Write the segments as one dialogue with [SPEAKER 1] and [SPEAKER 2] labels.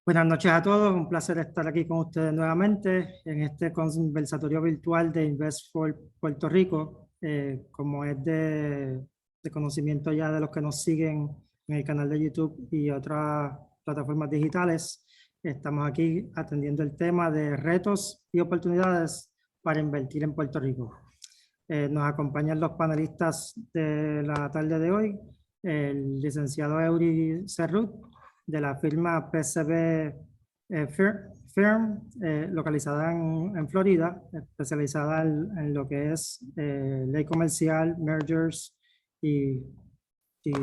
[SPEAKER 1] Buenas noches a todos, un placer estar aquí con ustedes nuevamente en este conversatorio virtual de Invest for Puerto Rico. Como es de conocimiento ya de los que nos siguen en el canal de YouTube y otras plataformas digitales, estamos aquí atendiendo el tema de retos y oportunidades para invertir en Puerto Rico. Nos acompañan los panelistas de la tarde de hoy, el licenciado Eury Cerrut, de la firma PCB Firm, localizada en Florida, especializada en lo que es ley comercial, mergers y, y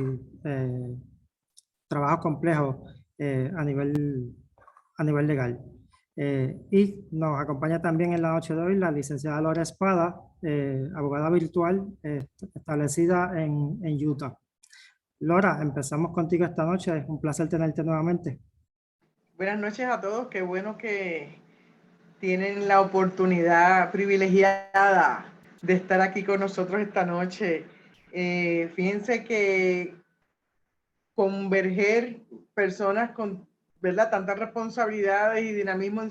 [SPEAKER 1] trabajos complejos a nivel legal. Y nos acompaña también en la noche de hoy la licenciada Laura Espada, abogada virtual establecida en Utah. Laura, empezamos contigo esta noche. Es un placer tenerte nuevamente.
[SPEAKER 2] Buenas noches a todos. Qué bueno que tienen la oportunidad privilegiada de estar aquí con nosotros esta noche. Fíjense que converger personas con, ¿verdad?, tantas responsabilidades y dinamismo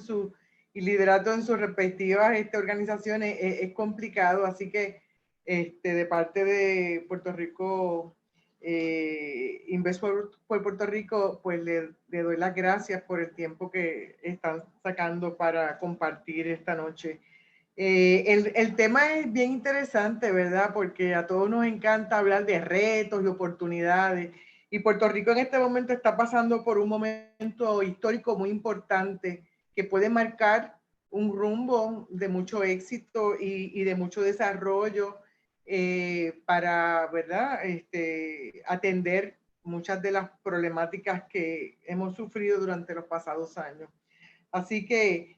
[SPEAKER 2] y liderato en sus respectivas organizaciones es complicado, así que de parte de Puerto Rico, Invest por Puerto Rico, pues le doy las gracias por el tiempo que están sacando para compartir esta noche. El tema es bien interesante, ¿verdad? Porque a todos nos encanta hablar de retos y oportunidades. Y Puerto Rico en este momento está pasando por un momento histórico muy importante que puede marcar un rumbo de mucho éxito y de mucho desarrollo para, ¿verdad?, atender muchas de las problemáticas que hemos sufrido durante los pasados años. Así que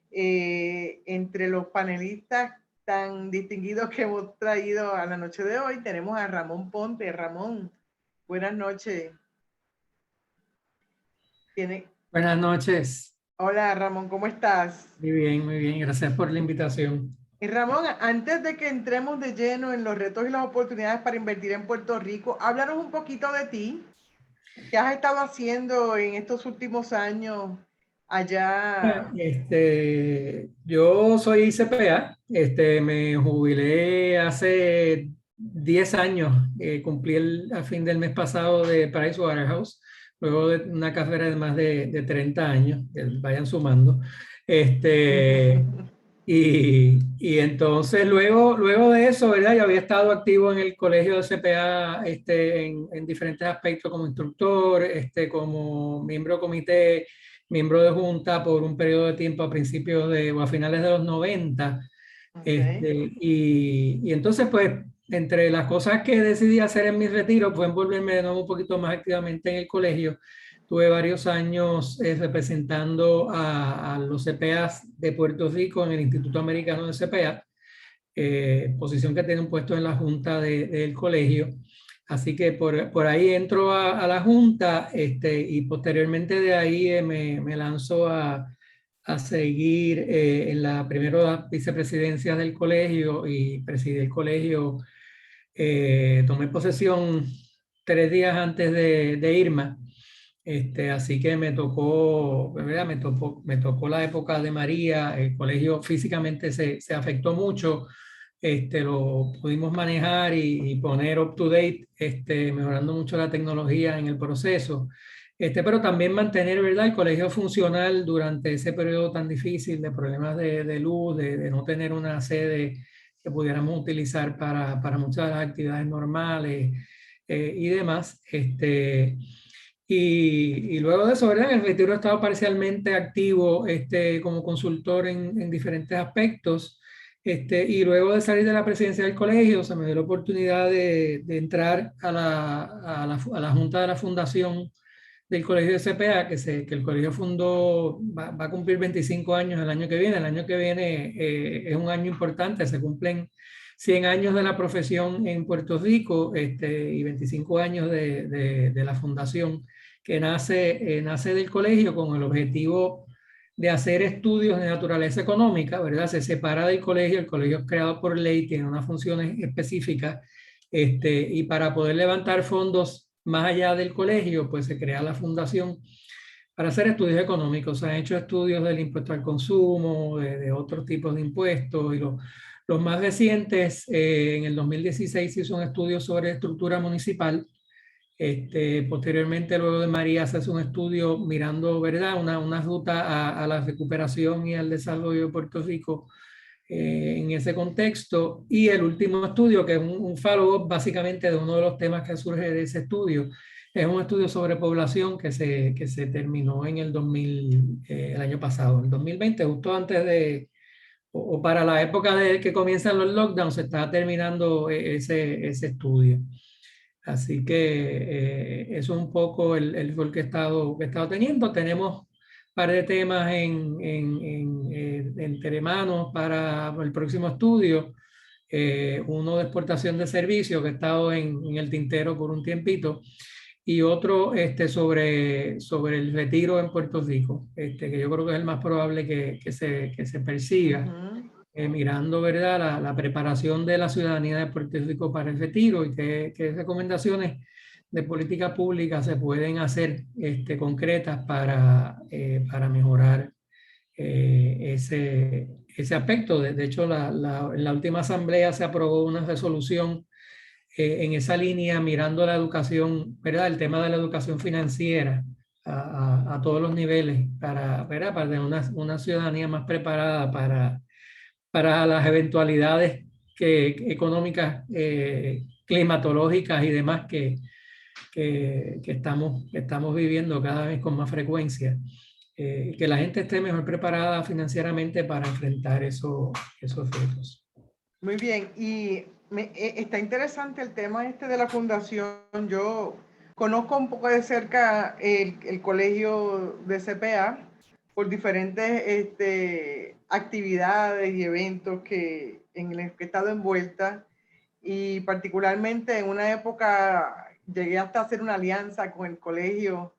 [SPEAKER 2] entre los panelistas tan distinguidos que hemos traído a la noche de hoy, tenemos a Ramón Ponte. Ramón, buenas noches.
[SPEAKER 3] Buenas noches.
[SPEAKER 2] Hola Ramón, ¿cómo estás?
[SPEAKER 3] Muy bien, gracias por la invitación.
[SPEAKER 2] Y Ramón, antes de que entremos de lleno en los retos y las oportunidades para invertir en Puerto Rico, háblanos un poquito de ti. ¿Qué has estado haciendo en estos últimos años allá?
[SPEAKER 3] Yo soy CPA, me jubilé hace 10 años, cumplí a fin del mes pasado de Pricewaterhouse, luego de una carrera de más de 30 años, que vayan sumando. Y entonces luego de eso, ¿verdad? Yo había estado activo en el colegio de CPA en diferentes aspectos como instructor, como miembro de comité, miembro de junta por un periodo de tiempo a principios o a finales de los 90.
[SPEAKER 2] Okay.
[SPEAKER 3] Y entonces, pues, entre las cosas que decidí hacer en mi retiro fue envolverme de nuevo un poquito más activamente en el colegio. Tuve varios años representando a los CPAs de Puerto Rico en el Instituto Americano de CPA, posición que tiene un puesto en la junta del colegio. Así que por ahí entro a la junta y posteriormente de ahí me lanzo a seguir en primero las vicepresidencias del colegio y presidí el colegio. Tomé posesión 3 días antes de Irma. Así que me tocó, ¿verdad? Me tocó la época de María. El colegio físicamente se afectó mucho. Lo pudimos manejar y poner up to date, mejorando mucho la tecnología en el proceso. Pero también mantener, ¿verdad?, el colegio funcional durante ese periodo tan difícil de problemas de luz, de no tener una sede que pudiéramos utilizar para muchas de las actividades normales y demás. Y luego de eso, ¿verdad?, en el retiro he estado parcialmente activo como consultor en diferentes aspectos. Y luego de salir de la presidencia del colegio, se me dio la oportunidad de entrar a la junta de la fundación del colegio de CPA, que el colegio fundó, va a cumplir 25 años el año que viene. El año que viene es un año importante, se cumplen 100 años de la profesión en Puerto Rico y 25 años de la fundación, que nace del colegio con el objetivo de hacer estudios de naturaleza económica, ¿verdad? Se separa del colegio, el colegio es creado por ley, tiene unas funciones específicas, y para poder levantar fondos más allá del colegio, pues se crea la fundación para hacer estudios económicos. Se han hecho estudios del impuesto al consumo, de otros tipos de impuestos, y los más recientes, en el 2016 se hizo un estudio sobre estructura municipal. Posteriormente, luego de María, se hace un estudio mirando, ¿verdad?, una ruta a la recuperación y al desarrollo de Puerto Rico en ese contexto. Y el último estudio, que es un follow-up básicamente de uno de los temas que surge de ese estudio, es un estudio sobre población que se terminó en el año pasado, el 2020, justo antes de, o para la época de que comienzan los lockdowns, se está terminando ese estudio. Así que eso es un poco el rol que he estado teniendo. Tenemos un par de temas entre manos para el próximo estudio. Uno de exportación de servicios que ha estado en el tintero por un tiempito, y otro sobre el retiro en Puerto Rico, que yo creo que es el más probable que se persiga. Mirando, ¿verdad?, la preparación de la ciudadanía de Puerto Rico para el retiro, y qué recomendaciones de política pública se pueden hacer concretas para mejorar ese aspecto. De hecho, en la última asamblea se aprobó una resolución en esa línea, mirando la educación, ¿verdad?, el tema de la educación financiera a todos los niveles, ¿verdad?, para tener una ciudadanía más preparada para las eventualidades económicas, climatológicas y demás que estamos viviendo cada vez con más frecuencia. Que la gente esté mejor preparada financieramente para enfrentar esos retos.
[SPEAKER 2] Muy bien, y está interesante el tema de la fundación. Yo conozco un poco de cerca el colegio de CPA por diferentes actividades y eventos en los que he estado envuelta, y particularmente en una época llegué hasta hacer una alianza con el colegio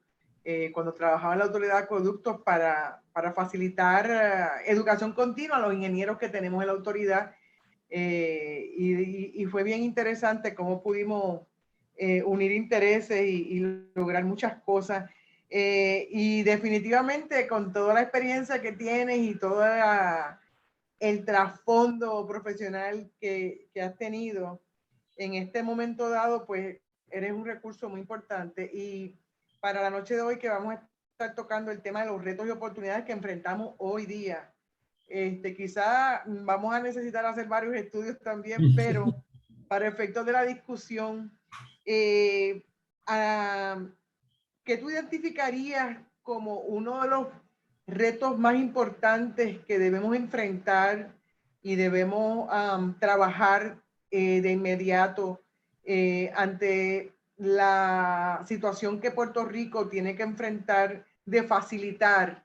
[SPEAKER 2] cuando trabajaba en la Autoridad de Acueductos para facilitar educación continua a los ingenieros que tenemos en la autoridad. Y fue bien interesante cómo pudimos unir intereses y lograr muchas cosas. Y definitivamente, con toda la experiencia que tienes y todo el trasfondo profesional que has tenido, en este momento dado, pues eres un recurso muy importante. Y para la noche de hoy, que vamos a estar tocando el tema de los retos y oportunidades que enfrentamos hoy día, quizá vamos a necesitar hacer varios estudios también, pero para efectos de la discusión, ¿qué tú identificarías como uno de los retos más importantes que debemos enfrentar y debemos trabajar de inmediato ante la situación que Puerto Rico tiene que enfrentar, de facilitar,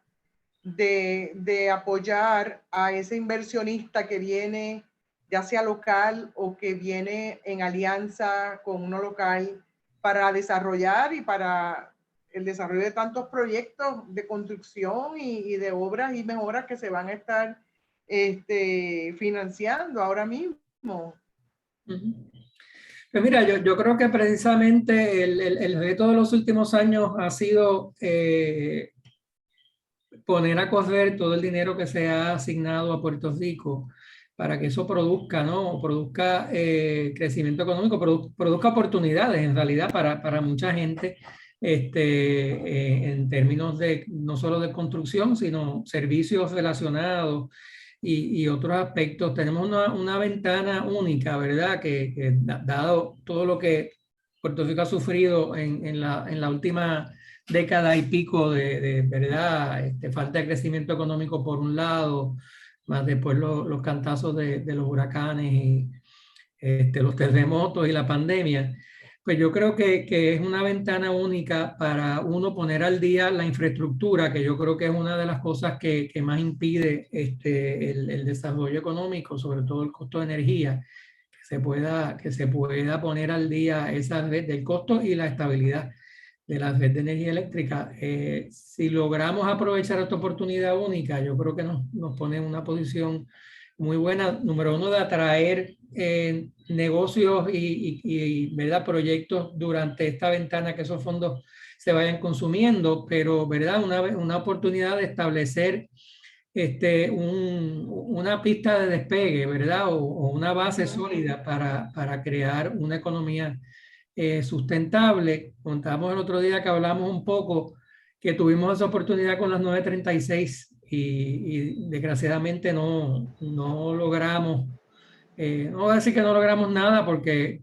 [SPEAKER 2] de apoyar a ese inversionista que viene, ya sea local o que viene en alianza con uno local, para desarrollar y para el desarrollo de tantos proyectos de construcción y de obras y mejoras que se van a estar financiando ahora mismo?
[SPEAKER 3] Pues mira, yo creo que precisamente el reto de los últimos años ha sido poner a correr todo el dinero que se ha asignado a Puerto Rico para que eso produzca, ¿no? Produzca crecimiento económico, produzca oportunidades en realidad para mucha gente, en términos de no solo de construcción, sino servicios relacionados y otros aspectos. Tenemos una ventana única, ¿verdad? Que dado todo lo que Puerto Rico ha sufrido en la última década y pico de verdad, falta de crecimiento económico por un lado, más después los cantazos de los huracanes y los terremotos y la pandemia, pues yo creo que es una ventana única para uno poner al día la infraestructura, que yo creo que es una de las cosas que más impide el desarrollo económico, sobre todo el costo de energía, que se pueda poner al día esa red del costo y la estabilidad de la red de energía eléctrica. Si logramos aprovechar esta oportunidad única, yo creo que nos pone en una posición muy buena, número uno, de atraer negocios y ¿verdad?, proyectos durante esta ventana, que esos fondos se vayan consumiendo, pero ¿verdad? Una oportunidad de establecer una pista de despegue, ¿verdad? O una base sólida para crear una economía sustentable. Contábamos el otro día que hablamos un poco que tuvimos esa oportunidad con las 936 y desgraciadamente no logramos, no voy a decir que no logramos nada porque,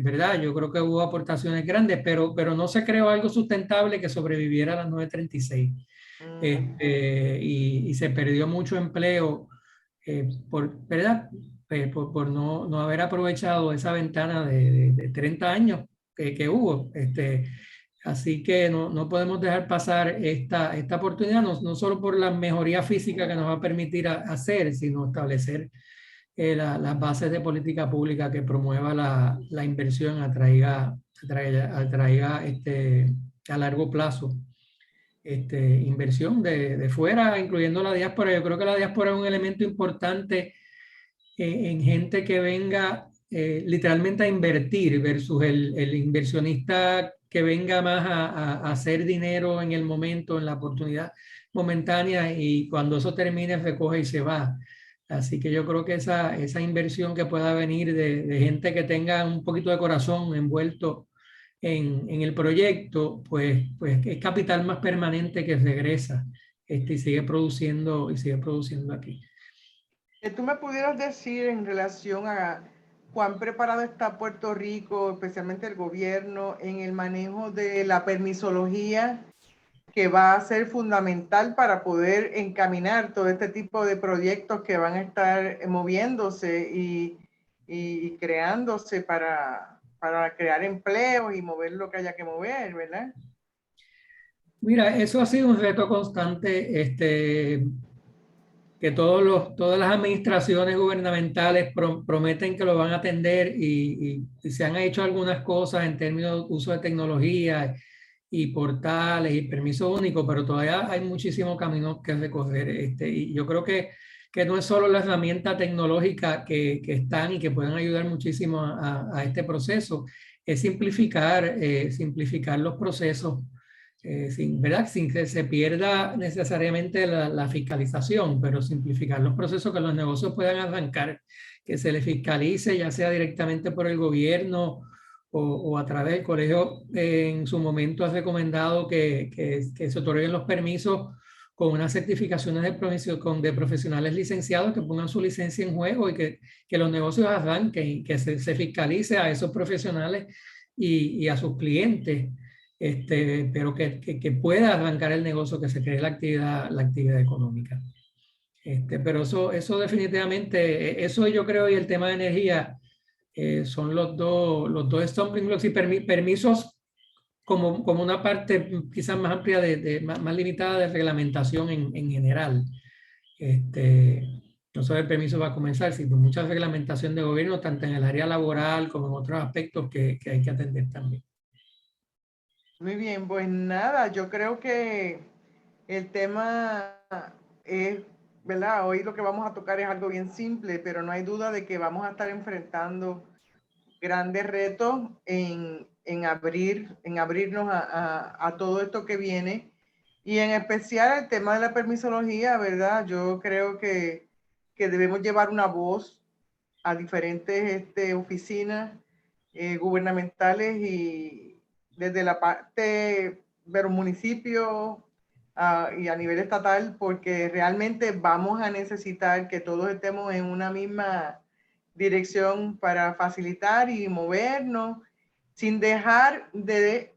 [SPEAKER 3] verdad, yo creo que hubo aportaciones grandes, pero no se creó algo sustentable que sobreviviera a las 936. Y se perdió mucho empleo ¿verdad? Por no haber aprovechado esa ventana de 30 años que hubo. Así que no podemos dejar pasar esta oportunidad, no solo por la mejoría física que nos va a permitir hacer, sino establecer las bases de política pública que promueva la inversión, atraiga a largo plazo inversión de fuera, incluyendo la diáspora. Yo creo que la diáspora es un elemento importante en gente que venga literalmente a invertir versus el inversionista que venga más a hacer dinero en el momento, en la oportunidad momentánea, y cuando eso termine recoge y se va. Así que yo creo que esa inversión que pueda venir de gente que tenga un poquito de corazón envuelto en el proyecto, pues es capital más permanente que regresa y sigue produciendo aquí.
[SPEAKER 2] ¿Qué tú me pudieras decir en relación a cuán preparado está Puerto Rico, especialmente el gobierno, en el manejo de la permisología, que va a ser fundamental para poder encaminar todo este tipo de proyectos que van a estar moviéndose y creándose para crear empleos y mover lo que haya que mover, ¿verdad?
[SPEAKER 3] Mira, eso ha sido un reto constante, que todas las administraciones gubernamentales prometen que lo van a atender y se han hecho algunas cosas en términos de uso de tecnología y portales y permiso único, pero todavía hay muchísimo camino que recorrer. Y yo creo que no es solo la herramienta tecnológica que están y que pueden ayudar muchísimo a este proceso, es simplificar los procesos. ¿Verdad? Sin que se pierda necesariamente la fiscalización, pero simplificar los procesos, que los negocios puedan arrancar, que se les fiscalice, ya sea directamente por el gobierno o a través del colegio. En su momento ha recomendado que se otorguen los permisos con unas certificaciones de profesionales licenciados que pongan su licencia en juego y que los negocios arranquen y que se fiscalice a esos profesionales y a sus clientes. Pero que pueda arrancar el negocio, que se cree la actividad económica. Pero eso definitivamente, eso yo creo, y el tema de energía son los dos stumbling blocks, y permisos como una parte quizás más amplia, más limitada de reglamentación en general. No solo el permiso va a comenzar, sino mucha reglamentación de gobierno, tanto en el área laboral como en otros aspectos que hay que atender también.
[SPEAKER 2] Muy bien, pues nada, yo creo que el tema es, ¿verdad? Hoy lo que vamos a tocar es algo bien simple, pero no hay duda de que vamos a estar enfrentando grandes retos en abrirnos a todo esto que viene, y en especial el tema de la permisología, ¿verdad? Yo creo que debemos llevar una voz a diferentes oficinas gubernamentales y desde la parte de los municipios y a nivel estatal, porque realmente vamos a necesitar que todos estemos en una misma dirección para facilitar y movernos sin dejar de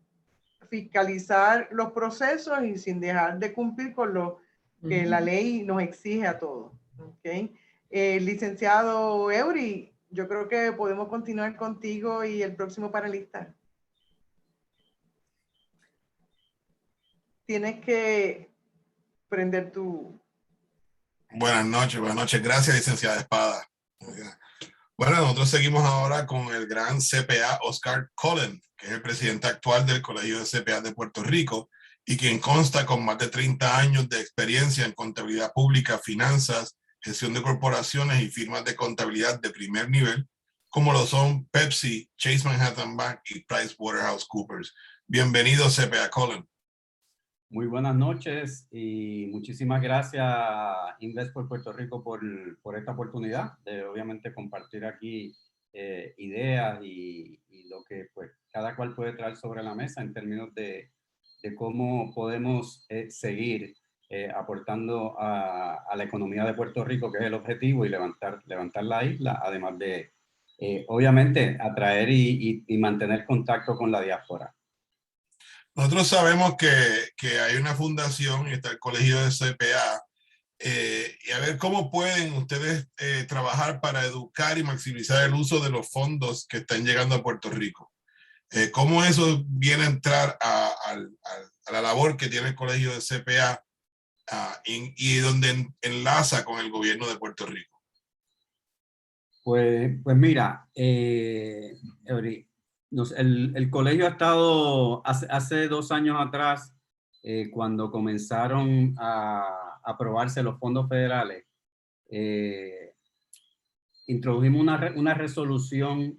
[SPEAKER 2] fiscalizar los procesos y sin dejar de cumplir con lo que la ley nos exige a todos. ¿Okay? Licenciado Eury, yo creo que podemos continuar contigo y el próximo panelista. Tienes que prender tu...
[SPEAKER 4] Buenas noches. Gracias, licenciada Espada. Bueno, nosotros seguimos ahora con el gran CPA Oscar Cullen, que es el presidente actual del Colegio de CPA de Puerto Rico y quien consta con más de 30 años de experiencia en contabilidad pública, finanzas, gestión de corporaciones y firmas de contabilidad de primer nivel, como lo son Pepsi, Chase Manhattan Bank y PricewaterhouseCoopers. Bienvenido, CPA Colin.
[SPEAKER 5] Muy buenas noches y muchísimas gracias a Invest por Puerto Rico por esta oportunidad de obviamente compartir aquí ideas y lo que pues cada cual puede traer sobre la mesa en términos de cómo podemos seguir aportando a la economía de Puerto Rico, que es el objetivo, y levantar la isla, además de obviamente atraer y mantener contacto con la diáspora.
[SPEAKER 4] Nosotros sabemos que hay una fundación y está el colegio de CPA, y a ver cómo pueden ustedes trabajar para educar y maximizar el uso de los fondos que están llegando a Puerto Rico. ¿Cómo eso viene a entrar a la labor que tiene el colegio de CPA y donde enlaza con el gobierno de Puerto Rico?
[SPEAKER 5] Pues mira, Eury, el colegio ha estado hace 2 años atrás, cuando comenzaron a aprobarse los fondos federales, introdujimos una resolución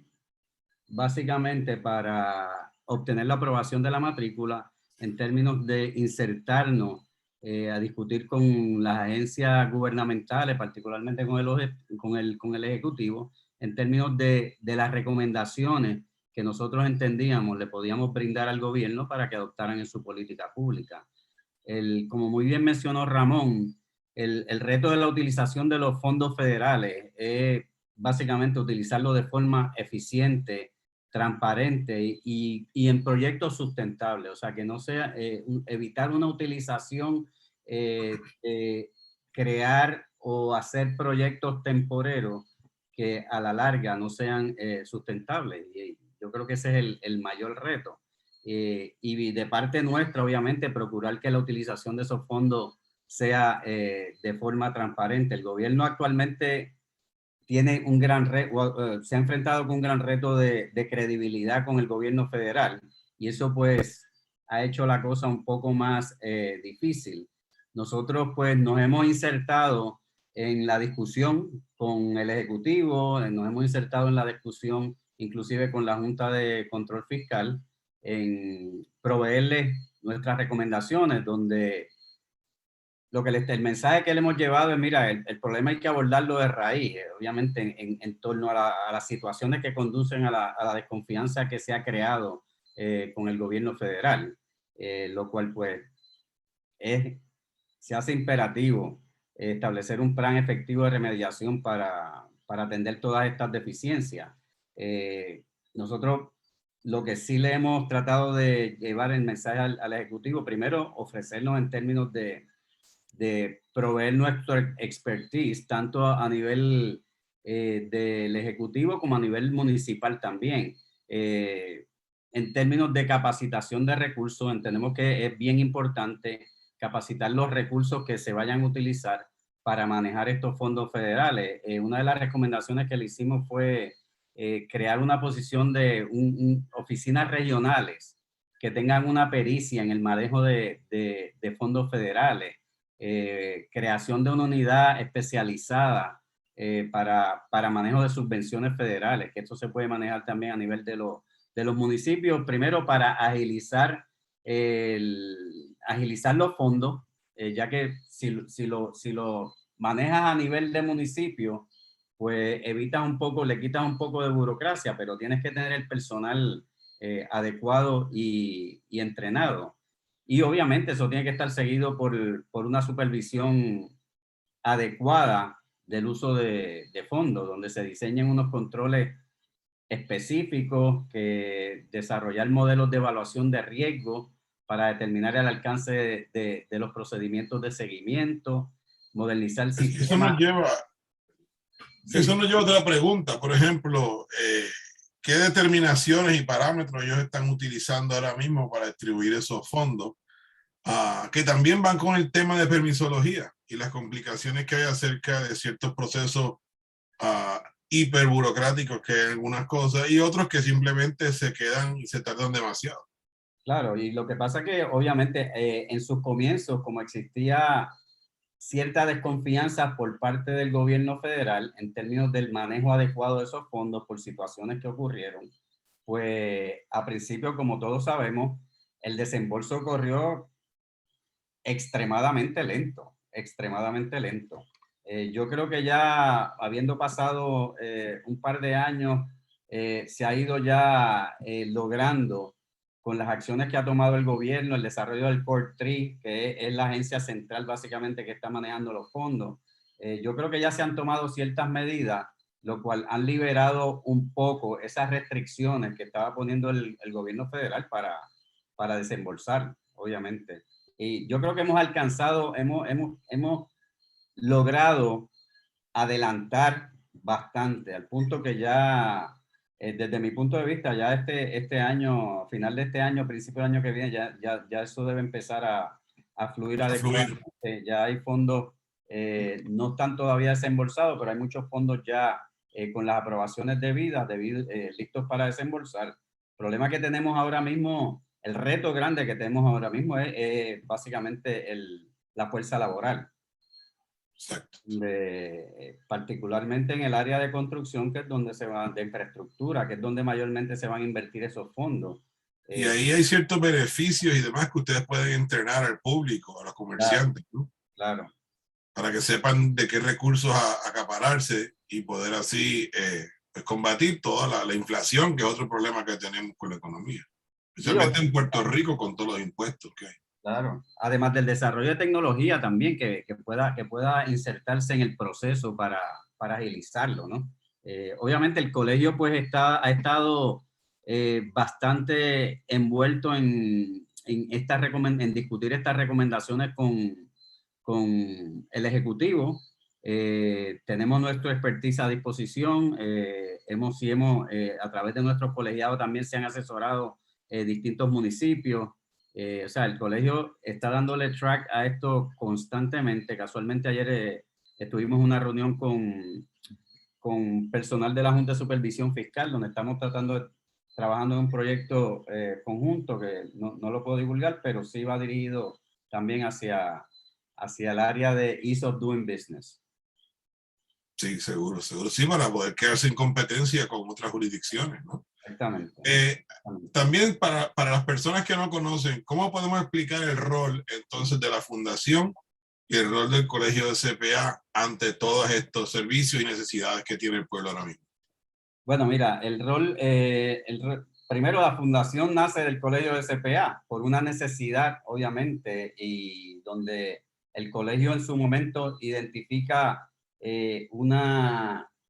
[SPEAKER 5] básicamente para obtener la aprobación de la matrícula en términos de insertarnos a discutir con las agencias gubernamentales, particularmente con el Ejecutivo, en términos de las recomendaciones que nosotros entendíamos le podíamos brindar al gobierno para que adoptaran en su política pública. Como muy bien mencionó Ramón, el reto de la utilización de los fondos federales es básicamente utilizarlo de forma eficiente, transparente y en proyectos sustentables, o sea, que no sea evitar una utilización, crear o hacer proyectos temporeros que a la larga no sean sustentables. Y yo creo que ese es el mayor reto. Y de parte nuestra, obviamente, procurar que la utilización de esos fondos sea de forma transparente. El gobierno actualmente tiene un gran reto, se ha enfrentado con un gran reto de credibilidad con el gobierno federal, y eso pues ha hecho la cosa un poco más difícil. Nosotros pues nos hemos insertado en la discusión con el Ejecutivo, nos hemos insertado en la discusión inclusive con la Junta de Control Fiscal, en proveerles nuestras recomendaciones, donde el mensaje que le hemos llevado es, mira, el problema hay que abordarlo de raíz, obviamente en torno a las situaciones que conducen a la desconfianza que se ha creado con el gobierno federal, lo cual pues se hace imperativo establecer un plan efectivo de remediación para atender todas estas deficiencias. Nosotros lo que sí le hemos tratado de llevar el mensaje al Ejecutivo, primero ofrecernos en términos de proveer nuestro expertise, tanto a nivel del Ejecutivo como a nivel municipal también. En términos de capacitación de recursos, entendemos que es bien importante capacitar los recursos que se vayan a utilizar para manejar estos fondos federales. Una de las recomendaciones que le hicimos fue crear una posición de oficinas regionales que tengan una pericia en el manejo de fondos federales. Creación de una unidad especializada para manejo de subvenciones federales, que esto se puede manejar también a nivel de los municipios, primero para agilizar los fondos, ya que si lo manejas a nivel de municipio, pues le quitas un poco de burocracia, pero tienes que tener el personal adecuado y entrenado. Y obviamente eso tiene que estar seguido por una supervisión adecuada del uso de fondos, donde se diseñen unos controles específicos, que desarrollar modelos de evaluación de riesgo para determinar el alcance de los procedimientos de seguimiento, modernizar el sistema.
[SPEAKER 4] Eso nos lleva a otra pregunta. Por ejemplo, ¿qué determinaciones y parámetros ellos están utilizando ahora mismo para distribuir esos fondos? Que también van con el tema de permisología y las complicaciones que hay acerca de ciertos procesos hiperburocráticos, que hay algunas cosas, y otros que simplemente se quedan y se tardan demasiado.
[SPEAKER 5] Claro, y lo que pasa es que obviamente en sus comienzos, como existía cierta desconfianza por parte del gobierno federal en términos del manejo adecuado de esos fondos por situaciones que ocurrieron, pues a principio, como todos sabemos, el desembolso corrió extremadamente lento, extremadamente lento. Yo creo que ya habiendo pasado un par de años, se ha ido ya logrando con las acciones que ha tomado el gobierno, el desarrollo del Core 3, que es la agencia central básicamente que está manejando los fondos. Yo creo que ya se han tomado ciertas medidas, lo cual han liberado un poco esas restricciones que estaba poniendo el gobierno federal para desembolsar, obviamente. Y yo creo que hemos alcanzado, hemos logrado adelantar bastante, al punto que ya, desde mi punto de vista, ya este año, final de este año, principio del año que viene, ya eso debe empezar a fluir adecuadamente. Ya hay fondos, no están todavía desembolsados, pero hay muchos fondos ya con las aprobaciones debidas, listos para desembolsar. El problema que tenemos ahora mismo, el reto grande que tenemos ahora mismo es básicamente la fuerza laboral.
[SPEAKER 4] Exacto.
[SPEAKER 5] Particularmente en el área de construcción, que es donde se va, de infraestructura, que es donde mayormente se van a invertir esos fondos.
[SPEAKER 4] Y ahí hay ciertos beneficios y demás que ustedes pueden entrenar al público, a los comerciantes,
[SPEAKER 5] claro,
[SPEAKER 4] ¿no?
[SPEAKER 5] Claro.
[SPEAKER 4] Para que sepan de qué recursos acapararse y poder así pues combatir toda la inflación, que es otro problema que tenemos con la economía. Especialmente en Puerto Rico con todos los impuestos que hay.
[SPEAKER 5] Claro, además del desarrollo de tecnología también que pueda insertarse en el proceso para agilizarlo, ¿no? Obviamente el colegio pues ha estado bastante envuelto en discutir estas recomendaciones con el Ejecutivo. Tenemos nuestro expertise a disposición, a través de nuestros colegiados también se han asesorado distintos municipios. O sea, el colegio está dándole track a esto constantemente. Casualmente ayer estuvimos en una reunión con personal de la Junta de Supervisión Fiscal, donde estamos trabajando en un proyecto conjunto que no lo puedo divulgar, pero sí va dirigido también hacia el área de Ease of Doing Business.
[SPEAKER 4] Sí, seguro. Sí, para poder quedarse en competencia con otras jurisdicciones, ¿no?
[SPEAKER 5] Exactamente.
[SPEAKER 4] También para las personas que no conocen, ¿cómo podemos explicar el rol entonces de la fundación y el rol del colegio de CPA ante todos estos servicios y necesidades que tiene el pueblo ahora mismo?
[SPEAKER 5] Bueno, mira, primero la fundación nace del colegio de CPA por una necesidad, obviamente, y donde el colegio en su momento identifica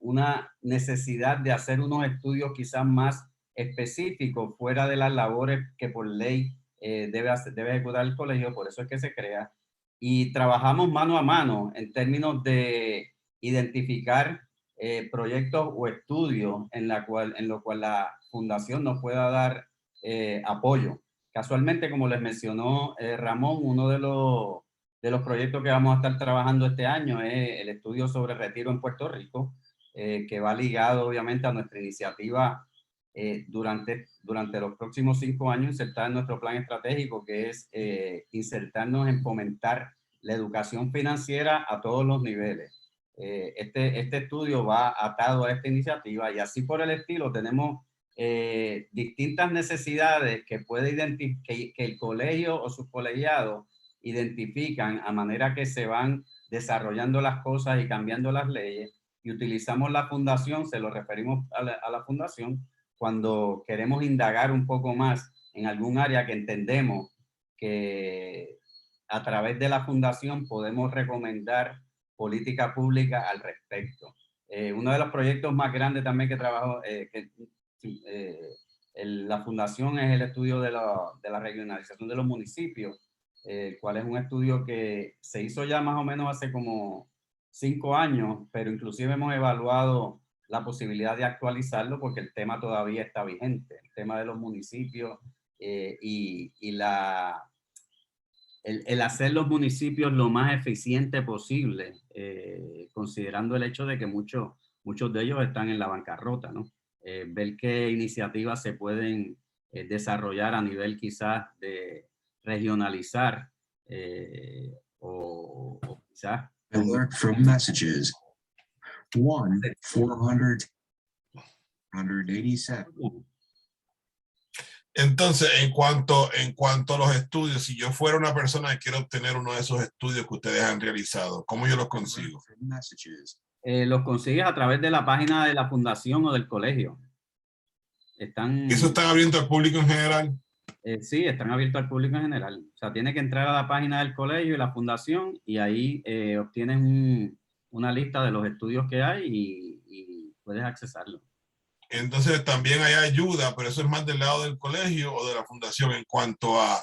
[SPEAKER 5] una necesidad de hacer unos estudios quizás más específicos fuera de las labores que por ley debe ejecutar el colegio, por eso es que se crea. Y trabajamos mano a mano en términos de identificar proyectos o estudios en lo cual la fundación nos pueda dar apoyo. Casualmente, como les mencionó Ramón, uno de los proyectos que vamos a estar trabajando este año es el estudio sobre retiro en Puerto Rico, que va ligado obviamente a nuestra iniciativa durante los próximos 5 años, insertar en nuestro plan estratégico, que es insertarnos en fomentar la educación financiera a todos los niveles. Este estudio va atado a esta iniciativa y así por el estilo tenemos distintas necesidades que que el colegio o sus colegiados identifican a manera que se van desarrollando las cosas y cambiando las leyes, y utilizamos la fundación, se lo referimos a la fundación cuando queremos indagar un poco más en algún área que entendemos que a través de la fundación podemos recomendar política pública al respecto. Uno de los proyectos más grandes también que trabajo, la fundación, es el estudio de la regionalización de los municipios, cual es un estudio que se hizo ya más o menos hace como 5 años, pero inclusive hemos evaluado la posibilidad de actualizarlo porque el tema todavía está vigente, el tema de los municipios y el hacer los municipios lo más eficiente posible, considerando el hecho de que muchos de ellos están en la bancarrota, ¿no? Ver qué iniciativas se pueden desarrollar a nivel quizás de regionalizar o quizás...
[SPEAKER 6] Alert from messages. 1-400-187.
[SPEAKER 4] Entonces, en cuanto a los estudios, si yo fuera una persona que quiere obtener uno de esos estudios que ustedes han realizado, ¿cómo yo los consigo?
[SPEAKER 6] From messages.
[SPEAKER 5] Los consigues a través de la página de la fundación o del colegio.
[SPEAKER 4] ¿Eso está abierto al público en general?
[SPEAKER 5] Sí, están abiertos al público en general. O sea, tienes que entrar a la página del colegio y la fundación y ahí obtienes una lista de los estudios que hay y puedes accesarlo.
[SPEAKER 4] Entonces también hay ayuda, pero eso es más del lado del colegio o de la fundación en cuanto a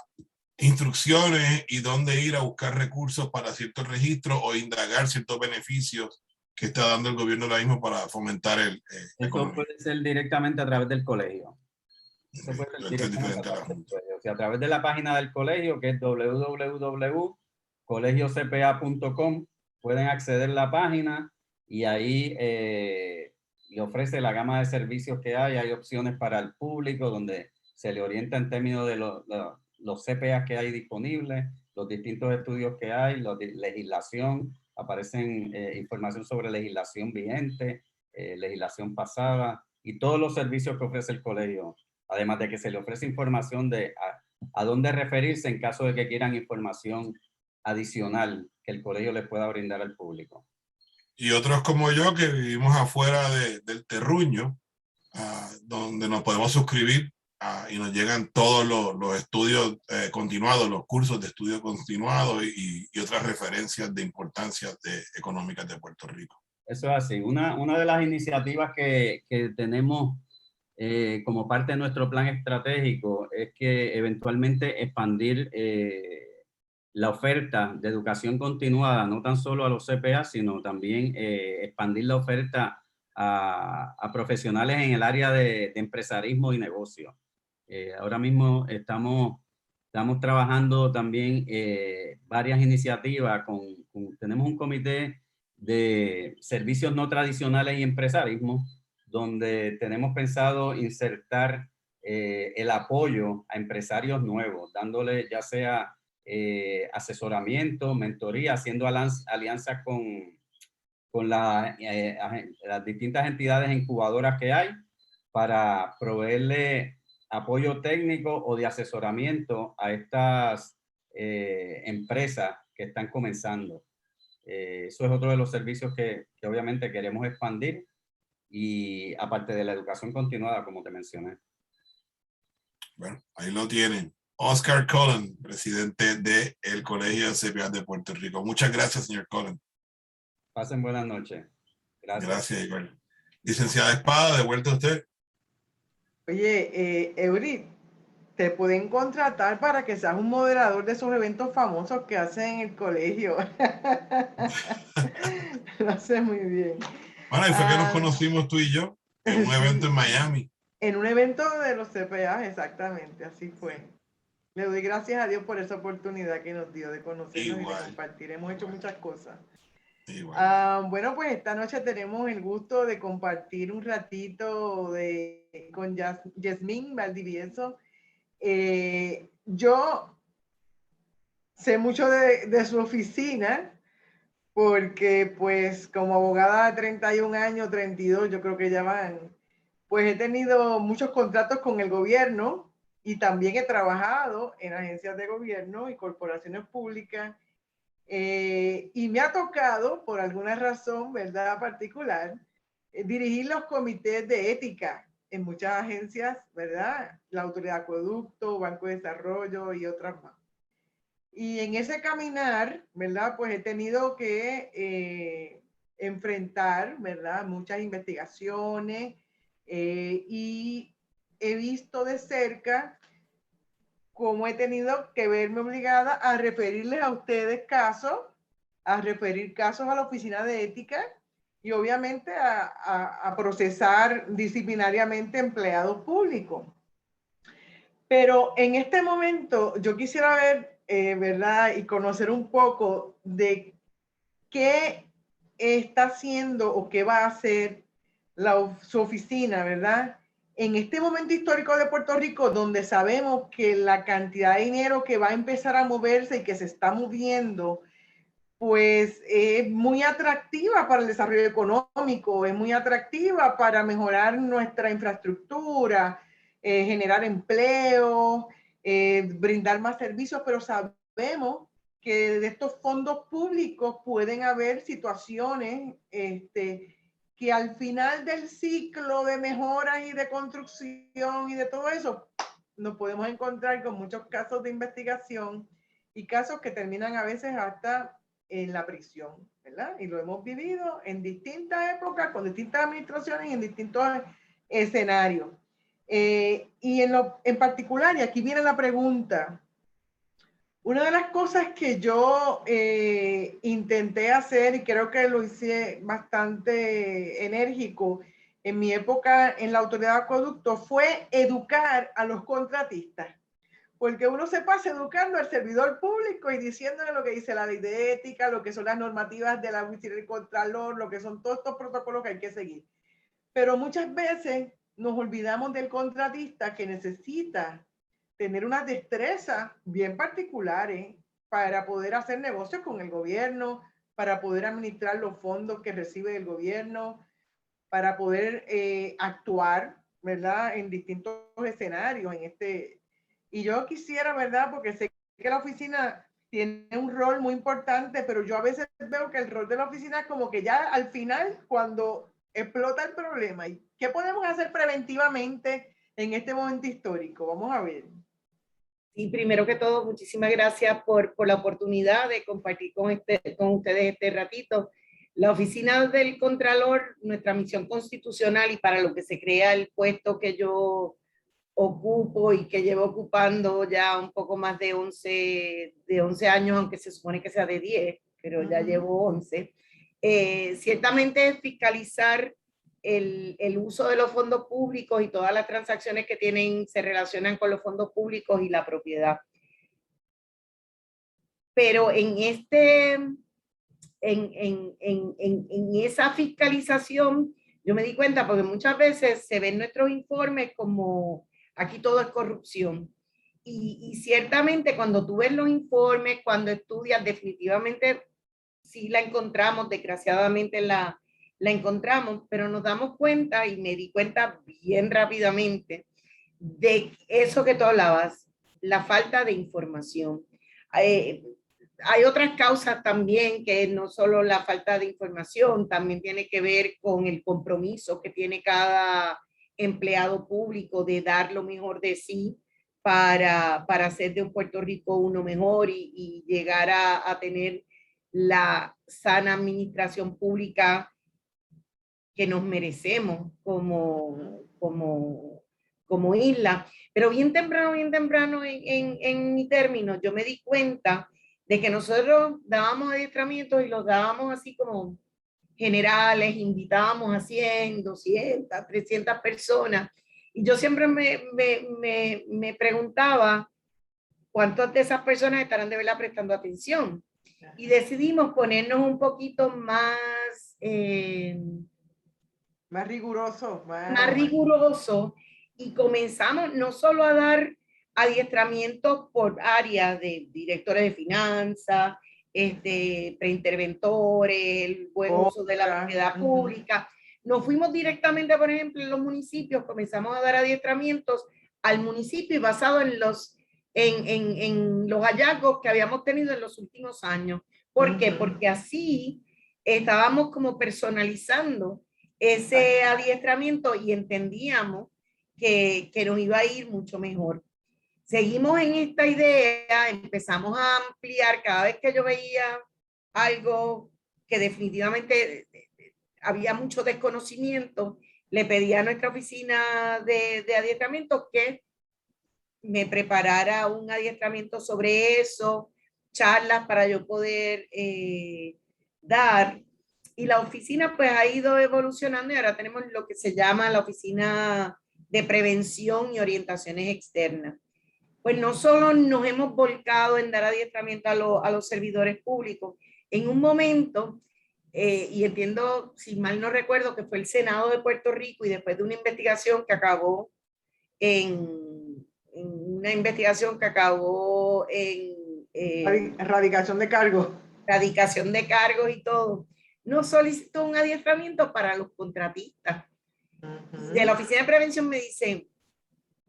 [SPEAKER 4] instrucciones y dónde ir a buscar recursos para ciertos registros o indagar ciertos beneficios que está dando el gobierno ahora mismo para fomentar la
[SPEAKER 5] Eso
[SPEAKER 4] economía.
[SPEAKER 5] puede ser directamente a través del colegio. Eso puede ser
[SPEAKER 4] Esto es
[SPEAKER 5] directamente a
[SPEAKER 4] diferente a la
[SPEAKER 5] través del
[SPEAKER 4] Junta.
[SPEAKER 5] colegio. O sea, a través de la página del colegio, que es www.colegiocpa.com, pueden acceder a la página y ahí le ofrece la gama de servicios que hay. Hay opciones para el público donde se le orienta en términos de los CPA que hay disponibles, los distintos estudios que hay, legislación, aparecen información sobre legislación vigente, legislación pasada y todos los servicios que ofrece el colegio. Además de que se le ofrece información de a dónde referirse en caso de que quieran información adicional que el colegio les pueda brindar al público.
[SPEAKER 4] Y otros como yo que vivimos afuera del terruño, donde nos podemos suscribir y nos llegan todos los estudios continuados, los cursos de estudio continuado y otras referencias de importancia económicas de Puerto Rico.
[SPEAKER 5] Eso es así. Una de las iniciativas que tenemos como parte de nuestro plan estratégico es que eventualmente expandir la oferta de educación continuada, no tan solo a los CPA, sino también expandir la oferta a profesionales en el área de empresarismo y negocio. Ahora mismo estamos trabajando también varias iniciativas tenemos un comité de servicios no tradicionales y empresarismo, donde tenemos pensado insertar el apoyo a empresarios nuevos, dándole ya sea asesoramiento, mentoría, haciendo alianzas con las distintas entidades incubadoras que hay para proveerle apoyo técnico o de asesoramiento a estas empresas que están comenzando. Eso es otro de los servicios que obviamente queremos expandir y aparte de la educación continuada, como te mencioné.
[SPEAKER 4] Bueno, ahí lo tienen. Oscar Cullen, presidente del Colegio de CPA de Puerto Rico. Muchas gracias, señor Cullen.
[SPEAKER 5] Pasen buenas noches. Gracias.
[SPEAKER 4] Gracias, igual. Licenciada Espada, de vuelta a usted.
[SPEAKER 2] Oye, Eury, te pueden contratar para que seas un moderador de esos eventos famosos que hacen en el colegio. Lo hace muy bien.
[SPEAKER 4] Bueno, y fue que nos conocimos tú y yo en un evento en Miami.
[SPEAKER 2] En un evento de los CPA, exactamente, así fue. Le doy gracias a Dios por esa oportunidad que nos dio de conocernos y de compartir. Hemos hecho muchas cosas. Bueno, pues esta noche tenemos el gusto de compartir un ratito con Yasmín Valdivieso. Yo sé mucho de su oficina porque pues como abogada de 31 años, 32, yo creo que ya van, pues he tenido muchos contratos con el gobierno y también he trabajado en agencias de gobierno y corporaciones públicas. Y me ha tocado, por alguna razón, ¿verdad?, particular, dirigir los comités de ética en muchas agencias, ¿verdad? La Autoridad de Acueducto, Banco de Desarrollo y otras más. Y en ese caminar, ¿verdad?, pues he tenido que enfrentar, ¿verdad?, muchas investigaciones y he visto de cerca cómo he tenido que verme obligada a referirles a ustedes casos, a referir casos a la Oficina de Ética y obviamente a procesar disciplinariamente empleados públicos. Pero en este momento yo quisiera ver, ¿verdad?, y conocer un poco de qué está haciendo o qué va a hacer su oficina, ¿verdad?, en este momento histórico de Puerto Rico, donde sabemos que la cantidad de dinero que va a empezar a moverse y que se está moviendo, pues es muy atractiva para el desarrollo económico, es muy atractiva para mejorar nuestra infraestructura, generar empleo, brindar más servicios, pero sabemos que de estos fondos públicos pueden haber situaciones que al final del ciclo de mejoras y de construcción y de todo eso, nos podemos encontrar con muchos casos de investigación y casos que terminan a veces hasta en la prisión, ¿verdad? Y lo hemos vivido en distintas épocas, con distintas administraciones y en distintos escenarios. Y en particular, y aquí viene la pregunta, una de las cosas que yo intenté hacer, y creo que lo hice bastante enérgico en mi época en la Autoridad de Acueducto, fue educar a los contratistas. Porque uno se pasa educando al servidor público y diciéndole lo que dice la ley de ética, lo que son las normativas de la oficina del Contralor, lo que son todos estos protocolos que hay que seguir. Pero muchas veces nos olvidamos del contratista que necesita tener unas destrezas bien particulares para poder hacer negocios con el gobierno, para poder administrar los fondos que recibe el gobierno, para poder actuar, ¿verdad?, en distintos escenarios y yo quisiera, ¿verdad?, porque sé que la oficina tiene un rol muy importante, pero yo a veces veo que el rol de la oficina es como que ya al final, cuando explota el problema, ¿y qué podemos hacer preventivamente en este momento histórico? Vamos a ver.
[SPEAKER 7] Y primero que todo, muchísimas gracias por la oportunidad de compartir con ustedes este ratito. La oficina del Contralor, nuestra misión constitucional y para lo que se crea el puesto que yo ocupo y que llevo ocupando ya un poco más de 11 años, aunque se supone que sea de 10, pero ya llevo 11. Ciertamente fiscalizar el uso de los fondos públicos y todas las transacciones que se relacionan con los fondos públicos y la propiedad. Pero en esa fiscalización, yo me di cuenta, porque muchas veces se ven nuestros informes como aquí todo es corrupción. Y ciertamente cuando tú ves los informes, cuando estudias, definitivamente sí la encontramos, desgraciadamente la encontramos, pero nos damos cuenta, y me di cuenta bien rápidamente, de eso que tú hablabas, la falta de información. Hay otras causas también, que no solo la falta de información, también tiene que ver con el compromiso que tiene cada empleado público de dar lo mejor de sí para hacer de un Puerto Rico uno mejor y llegar a tener la sana administración pública que nos merecemos como isla. Pero bien temprano en mi término, yo me di cuenta de que nosotros dábamos adiestramientos y los dábamos así como generales, invitábamos a 100, 200, 300 personas. Y yo siempre me preguntaba cuántas de esas personas estarán de verdad prestando atención. Y decidimos ponernos un poquito más...
[SPEAKER 2] más riguroso.
[SPEAKER 7] Más riguroso, y comenzamos no solo a dar adiestramientos por áreas de directores de finanzas, preinterventores, el buen uso de la propiedad pública. Nos fuimos directamente, por ejemplo, en los municipios, comenzamos a dar adiestramientos al municipio y basado en los hallazgos que habíamos tenido en los últimos años. ¿Por qué? Porque así estábamos como personalizando ese adiestramiento y entendíamos que nos iba a ir mucho mejor. Seguimos en esta idea, empezamos a ampliar cada vez que yo veía algo que definitivamente había mucho desconocimiento, le pedí a nuestra oficina de adiestramiento que me preparara un adiestramiento sobre eso, charlas para yo poder dar. Y la oficina pues ha ido evolucionando y ahora tenemos lo que se llama la Oficina de Prevención y Orientaciones Externas. Pues no solo nos hemos volcado en dar adiestramiento a los servidores públicos, en un momento, y entiendo, si mal no recuerdo, que fue el Senado de Puerto Rico y después de una investigación que acabó en
[SPEAKER 2] erradicación de cargos.
[SPEAKER 7] Erradicación de cargos y todo. Nos solicitó un adiestramiento para los contratistas. De la Oficina de Prevención me dicen,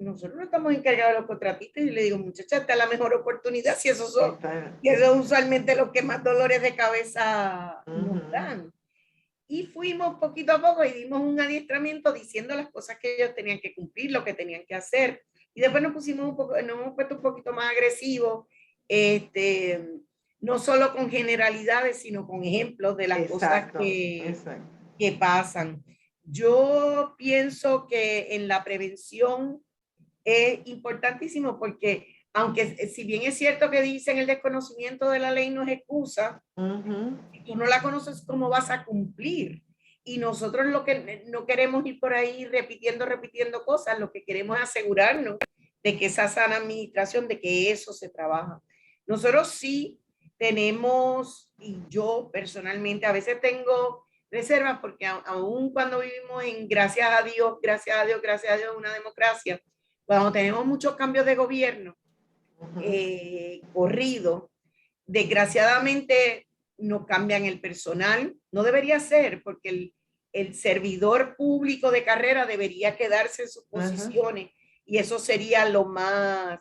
[SPEAKER 7] nosotros no estamos encargados de los contratistas. Y le digo, muchacha, esta es la mejor oportunidad si esos son,
[SPEAKER 2] Está-
[SPEAKER 7] y eso es usualmente lo que más dolores de cabeza nos
[SPEAKER 2] Ujú.
[SPEAKER 7] dan. Y fuimos poquito a poco y dimos un adiestramiento diciendo las cosas que ellos tenían que cumplir, lo que tenían que hacer. Y después nos pusimos un poco, nos hemos puesto un poquito más agresivos, no solo con generalidades, sino con ejemplos de las cosas
[SPEAKER 2] Exacto, exacto.
[SPEAKER 7] que pasan. Yo pienso que en la prevención es importantísimo porque, aunque si bien es cierto que dicen el desconocimiento de la ley no es excusa,
[SPEAKER 2] Ujú.
[SPEAKER 7] si tú no la conoces, ¿cómo vas a cumplir? Y nosotros lo que no queremos ir por ahí repitiendo cosas, lo que queremos es asegurarnos de que esa sana administración, de que eso se trabaja. Nosotros sí tenemos, y yo personalmente a veces tengo reservas, porque aún cuando vivimos en, gracias a Dios, una democracia, cuando tenemos muchos cambios de gobierno corrido, desgraciadamente no cambian el personal, no debería ser, porque el servidor público de carrera debería quedarse en sus posiciones y eso sería lo más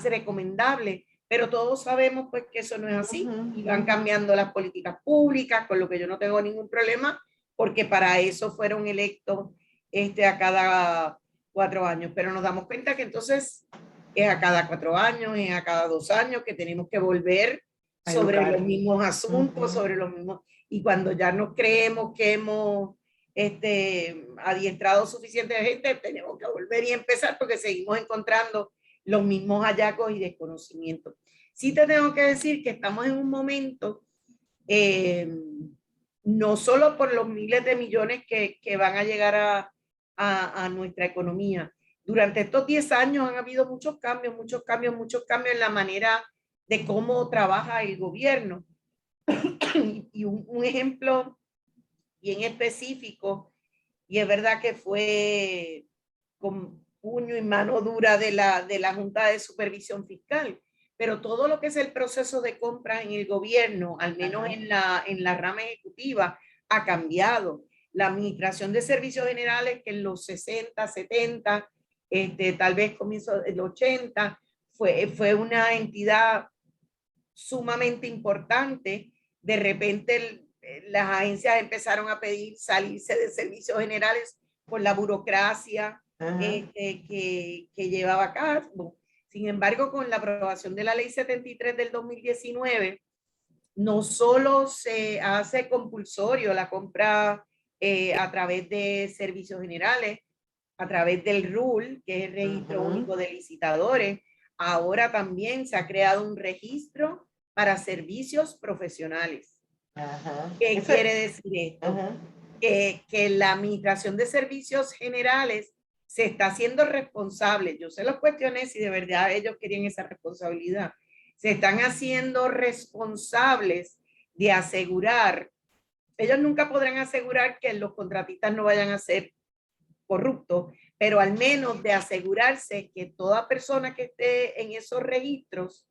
[SPEAKER 7] recomendable, pero todos sabemos pues que eso no es así y van cambiando las políticas públicas, con lo que yo no tengo ningún problema, porque para eso fueron electos a cada 4 años, pero nos damos cuenta que entonces es a cada 4 años, es a cada 2 años que tenemos que volver sobre los mismos asuntos, sobre los mismos, y cuando ya nos creemos que hemos adiestrado suficiente gente, tenemos que volver y empezar porque seguimos encontrando los mismos hallazgos y desconocimientos. Sí te tengo que decir que estamos en un momento, no solo por los miles de millones que van a llegar a nuestra economía. Durante estos 10 años han habido muchos cambios en la manera de cómo trabaja el gobierno. Y un ejemplo bien específico, y es verdad que fue con puño y mano dura de la Junta de Supervisión Fiscal, pero todo lo que es el proceso de compra en el gobierno, al menos en la rama ejecutiva, ha cambiado. La Administración de Servicios Generales, que en los 60, 70, tal vez comienzo del 80, fue una entidad sumamente importante. De repente las agencias empezaron a pedir salirse de servicios generales por la burocracia que llevaba a cabo. Sin embargo, con la aprobación de la Ley 73 del 2019, no solo se hace compulsorio la compra a través de servicios generales, a través del RUL, que es el Registro Único de Licitadores, ahora también se ha creado un registro para servicios profesionales. ¿Qué quiere decir esto? Que la Administración de Servicios Generales se está haciendo responsable. Yo se los cuestioné si de verdad ellos querían esa responsabilidad. Se están haciendo responsables de asegurar. Ellos nunca podrán asegurar que los contratistas no vayan a ser corruptos, pero al menos de asegurarse que toda persona que esté en esos registros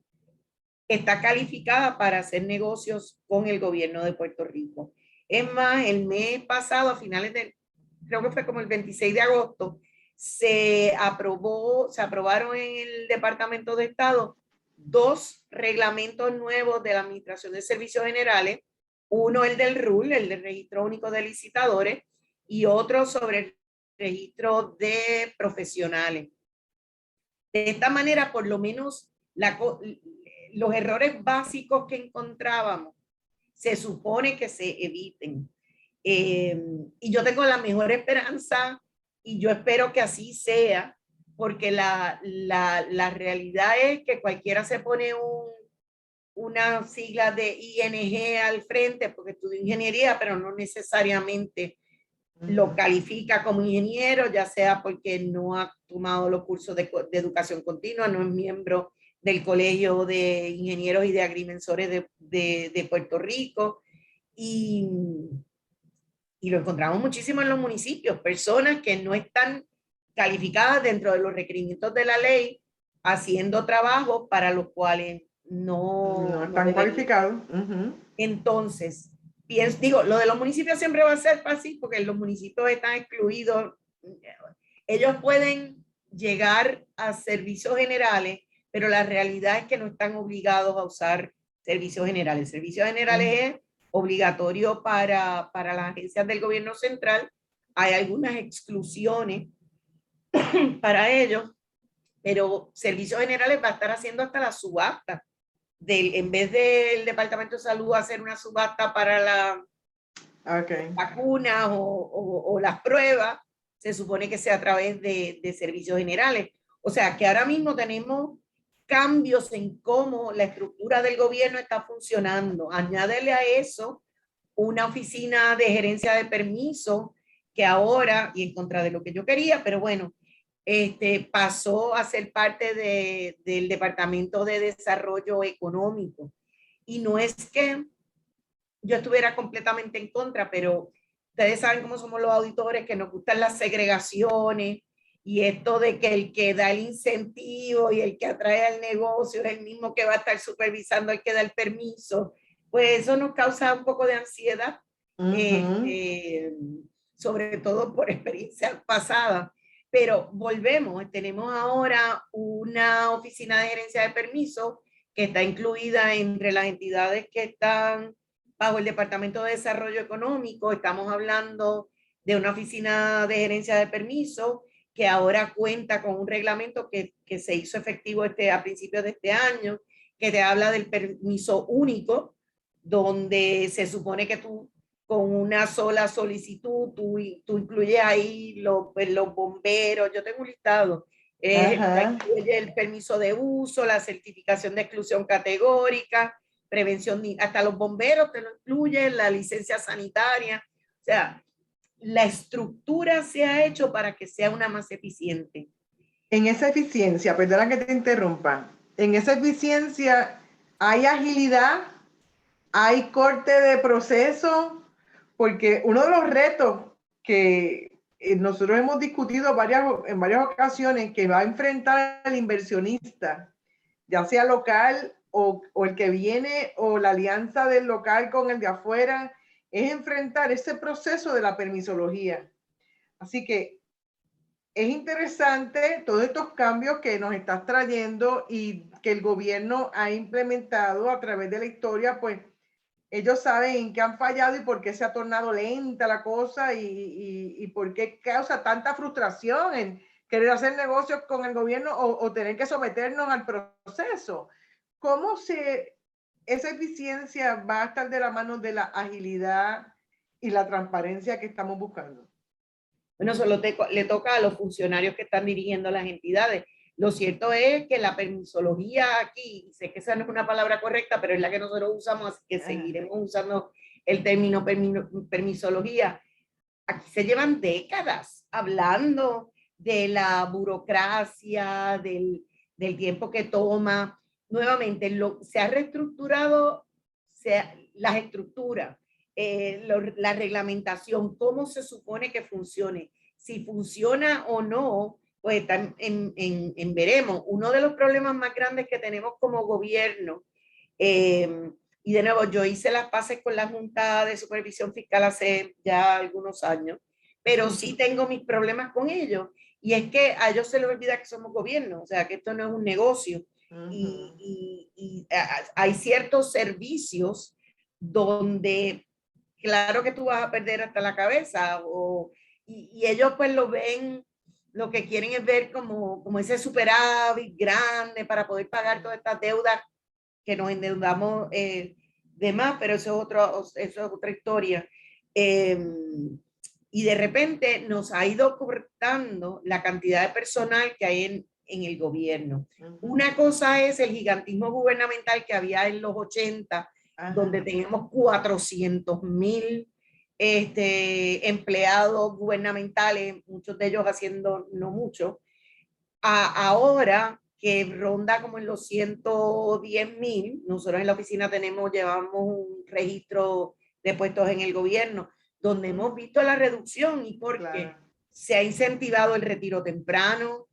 [SPEAKER 7] está calificada para hacer negocios con el gobierno de Puerto Rico. Es más, el mes pasado, a finales de, creo que fue como el 26 de agosto, se aprobaron en el Departamento de Estado 2 reglamentos nuevos de la Administración de Servicios Generales, uno el del RUL, el del Registro Único de Licitadores, y otro sobre el registro de profesionales. De esta manera, por lo menos, los errores básicos que encontrábamos se supone que se eviten. Y yo tengo la mejor esperanza y yo espero que así sea, porque la realidad es que cualquiera se pone una sigla de ING al frente porque estudió ingeniería, pero no necesariamente lo califica como ingeniero, ya sea porque no ha tomado los cursos de educación continua, no es miembro del Colegio de Ingenieros y de Agrimensores de Puerto Rico, y lo encontramos muchísimo en los municipios, personas que no están calificadas dentro de los requerimientos de la ley, haciendo trabajos para los cuales no
[SPEAKER 2] están cualificados.
[SPEAKER 7] Entonces, digo, lo de los municipios siempre va a ser fácil porque los municipios están excluidos. Ellos pueden llegar a servicios generales, pero la realidad es que no están obligados a usar servicios generales. Servicios generales es obligatorio para las agencias del gobierno central. Hay algunas exclusiones para ellos, pero servicios generales va a estar haciendo hasta la subasta. En vez del Departamento de Salud hacer una subasta para la vacunas o las pruebas, se supone que sea a través de servicios generales. O sea, que ahora mismo tenemos cambios en cómo la estructura del gobierno está funcionando. Añádele a eso una oficina de gerencia de permiso que ahora, y en contra de lo que yo quería, pero bueno, pasó a ser parte del Departamento de Desarrollo Económico. Y no es que yo estuviera completamente en contra, pero ustedes saben cómo somos los auditores, que nos gustan las segregaciones y esto de que el que da el incentivo y el que atrae al negocio es el mismo que va a estar supervisando el que da el permiso, pues eso nos causa un poco de ansiedad, sobre todo por experiencias pasadas. Pero volvemos, tenemos ahora una oficina de gerencia de permiso que está incluida entre las entidades que están bajo el Departamento de Desarrollo Económico. Estamos hablando de una oficina de gerencia de permiso que ahora cuenta con un reglamento que se hizo efectivo a principios de este año, que te habla del permiso único, donde se supone que tú con una sola solicitud, tú incluyes ahí los bomberos, yo tengo un listado, incluye el permiso de uso, la certificación de exclusión categórica, prevención, hasta los bomberos te lo incluyen, la licencia sanitaria. O sea, la estructura se ha hecho para que sea una más eficiente.
[SPEAKER 2] En esa eficiencia, perdona que te interrumpa, en esa eficiencia hay agilidad, hay corte de proceso, porque uno de los retos que nosotros hemos discutido en varias ocasiones que va a enfrentar el inversionista, ya sea local o el que viene, o la alianza del local con el de afuera, es enfrentar ese proceso de la permisología. Así que es interesante todos estos cambios que nos estás trayendo y que el gobierno ha implementado a través de la historia. Pues ellos saben en qué han fallado y por qué se ha tornado lenta la cosa y por qué causa tanta frustración en querer hacer negocios con el gobierno o tener que someternos al proceso. ¿Cómo esa eficiencia va a estar de la mano de la agilidad y la transparencia que estamos buscando?
[SPEAKER 7] Bueno, eso le toca a los funcionarios que están dirigiendo las entidades. Lo cierto es que la permisología aquí, sé que esa no es una palabra correcta, pero es la que nosotros usamos, así que seguiremos usando el término permisología. Aquí se llevan décadas hablando de la burocracia, del tiempo que toma. Nuevamente, se ha reestructurado las estructuras, la reglamentación, cómo se supone que funcione. Si funciona o no, pues está en veremos. Uno de los problemas más grandes que tenemos como gobierno, y de nuevo, yo hice las paces con la Junta de Supervisión Fiscal hace ya algunos años, pero sí tengo mis problemas con ellos. Y es que a ellos se les olvida que somos gobierno, o sea, que esto no es un negocio. Y hay ciertos servicios donde, claro que tú vas a perder hasta la cabeza, y ellos pues lo ven, lo que quieren es ver como ese superávit grande para poder pagar todas estas deudas que nos endeudamos de más, pero eso es otra historia. Y de repente nos ha ido cortando la cantidad de personal que hay en el gobierno. Una cosa es el gigantismo gubernamental que había en los 80, donde teníamos 400,000 empleados gubernamentales, muchos de ellos haciendo no mucho. Ahora que ronda como en los 110,000, nosotros en la oficina llevamos un registro de puestos en el gobierno, donde hemos visto la reducción y porque se ha incentivado el retiro temprano.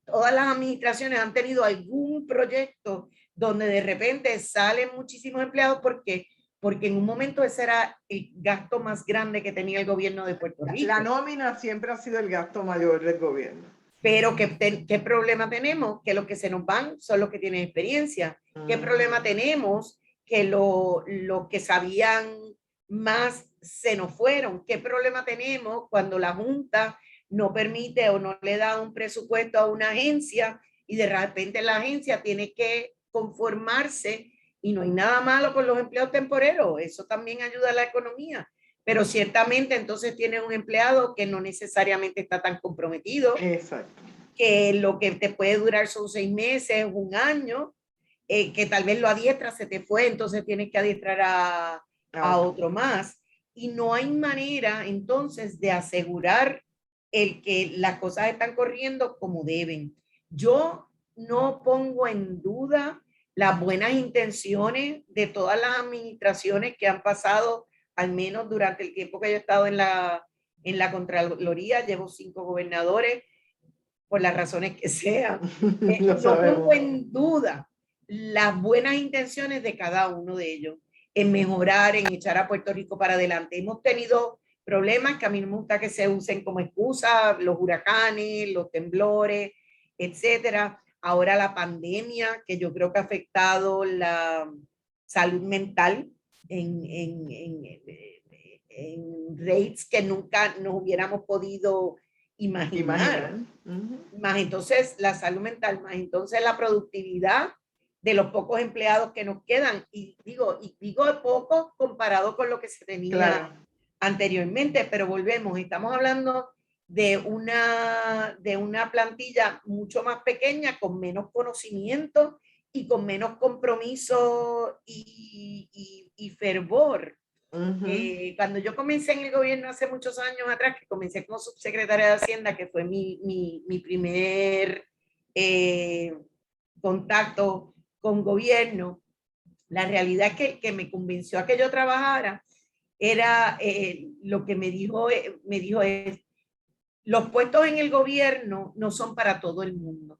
[SPEAKER 7] Todas las administraciones han tenido algún proyecto donde de repente salen muchísimos empleados porque porque en un momento ese era el gasto más grande que tenía el gobierno de Puerto Rico.
[SPEAKER 2] La nómina siempre ha sido el gasto mayor del gobierno.
[SPEAKER 7] Pero ¿qué problema tenemos? Que los que se nos van son los que tienen experiencia. ¿Qué problema tenemos? Que los que sabían más se nos fueron. ¿Qué problema tenemos cuando la Junta no permite o no le da un presupuesto a una agencia y de repente la agencia tiene que conformarse? Y no hay nada malo con los empleados temporeros, eso también ayuda a la economía, pero ciertamente entonces tienes un empleado que no necesariamente está tan comprometido.
[SPEAKER 2] Exacto.
[SPEAKER 7] Que lo que te puede durar son 6 meses, 1 año, que tal vez lo adiestras, se te fue, entonces tienes que adiestrar a otro más. Y no hay manera entonces de asegurar el que las cosas están corriendo como deben. Yo no pongo en duda las buenas intenciones de todas las administraciones que han pasado, al menos durante el tiempo que yo he estado en la Contraloría. Llevo 5 gobernadores, por las razones que sean. No pongo en duda las buenas intenciones de cada uno de ellos en mejorar, en echar a Puerto Rico para adelante. Hemos tenido problemas que a mí no me gusta que se usen como excusa, los huracanes, los temblores, etcétera. Ahora la pandemia, que yo creo que ha afectado la salud mental en rates que nunca nos hubiéramos podido imaginar. Más entonces la salud mental, más entonces la productividad de los pocos empleados que nos quedan. Y digo poco comparado con lo que se tenía anteriormente, pero volvemos, estamos hablando de una plantilla mucho más pequeña, con menos conocimiento y con menos compromiso y fervor. Cuando yo comencé en el gobierno hace muchos años atrás, que comencé como subsecretaria de Hacienda, que fue mi primer contacto con gobierno, la realidad que me convenció a que yo trabajara era lo que me dijo es: los puestos en el gobierno no son para todo el mundo,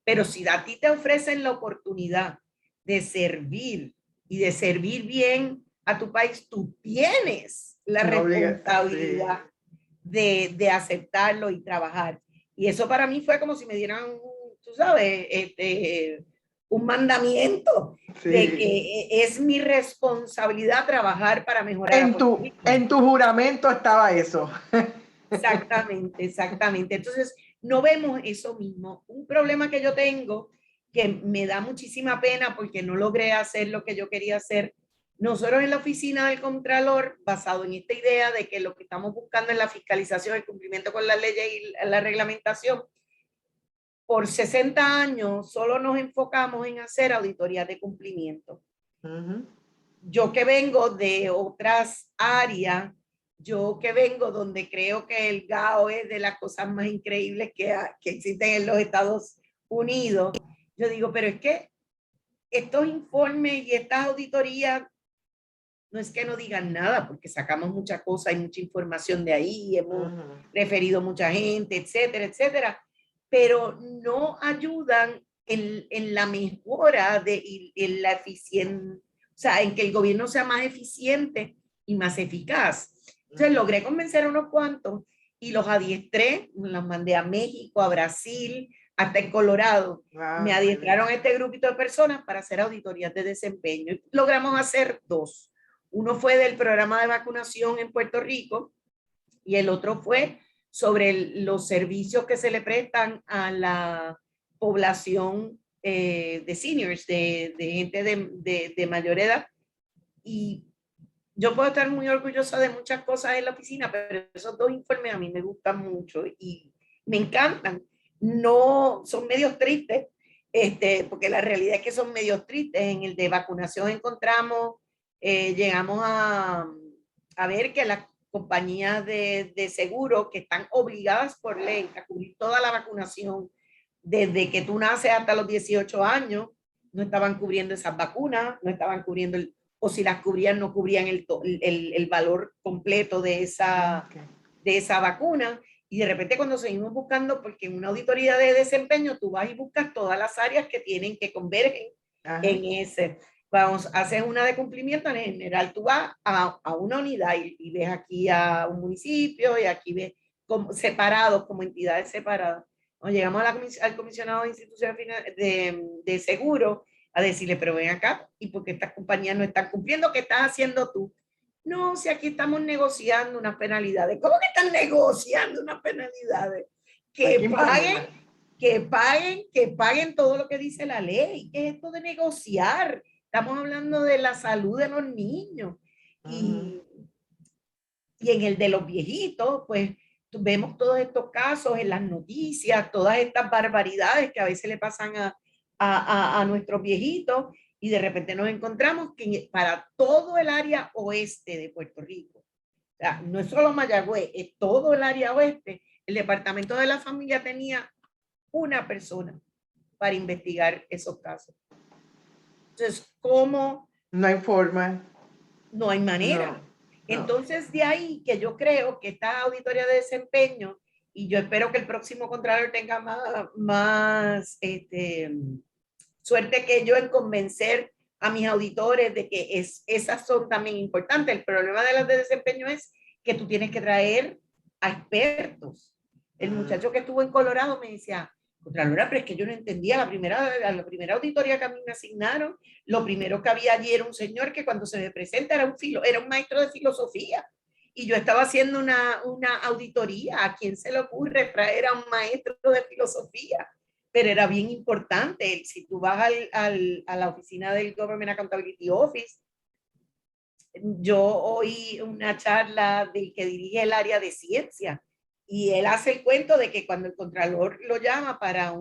[SPEAKER 7] pero si a ti te ofrecen la oportunidad de servir y de servir bien a tu país, tú tienes la responsabilidad de aceptarlo y trabajar. Y eso para mí fue como si me dieran, tú sabes, un mandamiento de que es mi responsabilidad trabajar para mejorar.
[SPEAKER 2] En tu juramento estaba eso.
[SPEAKER 7] Exactamente, exactamente. Entonces, no vemos eso mismo. Un problema que yo tengo, que me da muchísima pena porque no logré hacer lo que yo quería hacer. Nosotros en la oficina del Contralor, basado en esta idea de que lo que estamos buscando es la fiscalización, el cumplimiento con las leyes y la reglamentación, por 60 años solo nos enfocamos en hacer auditorías de cumplimiento. Yo que vengo de otras áreas, yo que vengo donde creo que el GAO es de las cosas más increíbles que existen en los Estados Unidos, yo digo, pero es que estos informes y estas auditorías no es que no digan nada, porque sacamos mucha cosa, hay mucha información de ahí, hemos referido mucha gente, etcétera, etcétera, pero no ayudan en la mejora en la eficiencia, o sea, en que el gobierno sea más eficiente y más eficaz. Entonces logré convencer a unos cuantos y los adiestré, los mandé a México, a Brasil, hasta en Colorado. Me adiestraron este grupito de personas para hacer auditorías de desempeño. Y logramos hacer 2. Uno fue del programa de vacunación en Puerto Rico y el otro fue sobre los servicios que se le prestan a la población de seniors, de gente de mayor edad. Y yo puedo estar muy orgullosa de muchas cosas en la oficina, pero esos 2 informes a mí me gustan mucho y me encantan. No, son medios tristes, porque la realidad es que son medios tristes. En el de vacunación encontramos, llegamos a ver que las compañías de seguro que están obligadas por ley a cubrir toda la vacunación desde que tú naces hasta los 18 años, no estaban cubriendo esas vacunas, no estaban cubriendo, o si las cubrían, no cubrían el valor completo de esa vacuna. Y de repente cuando seguimos buscando, porque en una auditoría de desempeño tú vas y buscas todas las áreas que tienen, que convergen en ese. Vamos, haces una de cumplimiento, en general tú vas a una unidad y ves aquí a un municipio y aquí ves como separados, como entidades separadas. Nos llegamos a al comisionado de instituciones de seguro a decirle, pero ven acá, ¿y por qué estas compañías no están cumpliendo? ¿Qué estás haciendo tú? No, si aquí estamos negociando unas penalidades. ¿Cómo que están negociando unas penalidades? Que paguen todo lo que dice la ley. ¿Qué es esto de negociar? Estamos hablando de la salud de los niños. Y en el de los viejitos, pues vemos todos estos casos en las noticias, todas estas barbaridades que a veces le pasan a nuestros viejitos, y de repente nos encontramos que para todo el área oeste de Puerto Rico, o sea, no es solo Mayagüez, es todo el área oeste, el Departamento de la Familia tenía una persona para investigar esos casos. Entonces, ¿cómo?
[SPEAKER 2] No hay forma.
[SPEAKER 7] No hay manera.
[SPEAKER 2] No.
[SPEAKER 7] Entonces, de ahí que yo creo que esta auditoría de desempeño, y yo espero que el próximo Contralor tenga más suerte que yo en convencer a mis auditores de que esas son también importantes. El problema de las de desempeño es que tú tienes que traer a expertos. El muchacho que estuvo en Colorado me decía, Contralora, pero es que yo no entendía la primera auditoría que a mí me asignaron. Lo primero que había allí era un señor que cuando se me presenta era un maestro de filosofía. Y yo estaba haciendo una auditoría. ¿A quién se le ocurre traer a un maestro de filosofía? Pero era bien importante. Si tú vas a la oficina del Government Accountability Office, yo oí una charla del que dirige el área de ciencia, y él hace el cuento de que cuando el Contralor lo llama para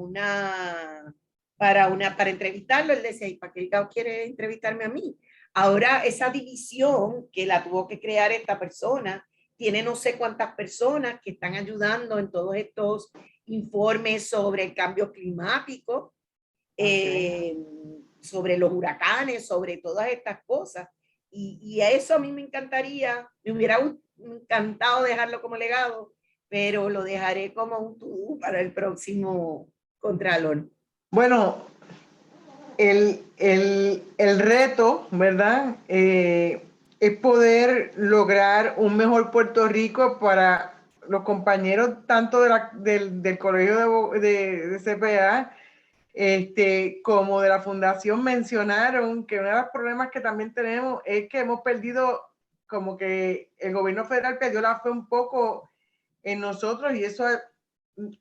[SPEAKER 7] entrevistarlo, él decía, ¿y para qué el cabo quiere entrevistarme a mí? Ahora esa división que la tuvo que crear esta persona, tiene no sé cuántas personas que están ayudando en todos estos informes sobre el cambio climático, sobre los huracanes, sobre todas estas cosas. Y a eso a mí me encantaría, me hubiera encantado dejarlo como legado, pero lo dejaré como un to-do para el próximo Contralor.
[SPEAKER 2] Bueno, el reto, ¿verdad? Es poder lograr un mejor Puerto Rico para los compañeros tanto del colegio de CPA como de la fundación. Mencionaron que uno de los problemas que también tenemos es que hemos perdido, como que el gobierno federal perdió la fe un poco en nosotros, y eso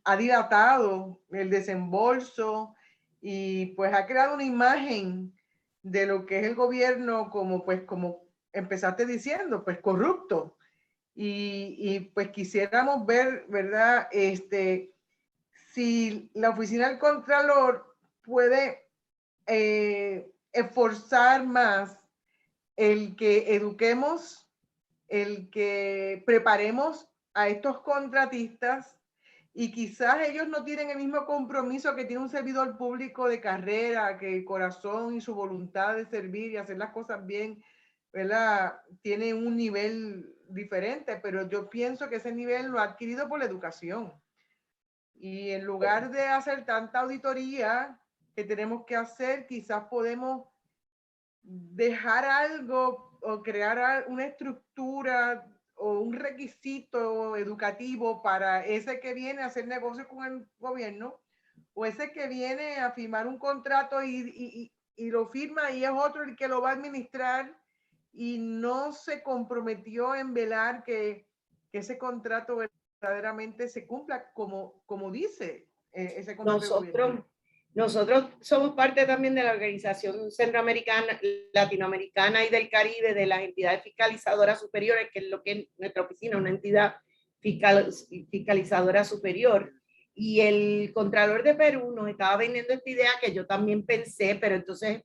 [SPEAKER 2] ha dilatado el desembolso y pues ha creado una imagen de lo que es el gobierno como empezaste diciendo, pues corrupto. Y pues quisiéramos ver, ¿verdad? Si la oficina del Contralor puede esforzar más el que eduquemos, el que preparemos a estos contratistas, y quizás ellos no tienen el mismo compromiso que tiene un servidor público de carrera, que el corazón y su voluntad de servir y hacer las cosas bien, ¿verdad? Tiene un nivel diferente, pero yo pienso que ese nivel lo ha adquirido por la educación. Y en lugar de hacer tanta auditoría que tenemos que hacer, quizás podemos dejar algo o crear una estructura o un requisito educativo para ese que viene a hacer negocio con el gobierno, o ese que viene a firmar un contrato y lo firma y es otro el que lo va a administrar y no se comprometió en velar que ese contrato verdaderamente se cumpla como dice ese contrato.
[SPEAKER 7] Nosotros somos parte también de la Organización Centroamericana, Latinoamericana y del Caribe, de las entidades fiscalizadoras superiores, que es lo que es nuestra oficina, una entidad fiscalizadora superior. Y el Contralor de Perú nos estaba vendiendo esta idea que yo también pensé, pero entonces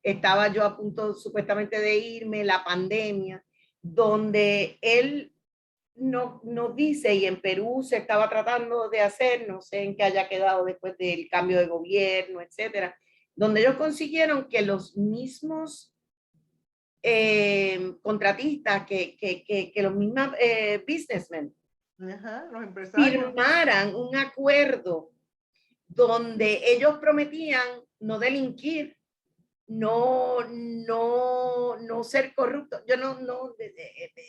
[SPEAKER 7] estaba yo a punto supuestamente de irme, la pandemia, donde él nos dice, y en Perú se estaba tratando de hacer, no sé en qué haya quedado después del cambio de gobierno, etcétera, donde ellos consiguieron que los mismos contratistas, que los mismos businessmen,
[SPEAKER 2] los empresarios,
[SPEAKER 7] firmaran un acuerdo donde ellos prometían no delinquir no ser corrupto. Yo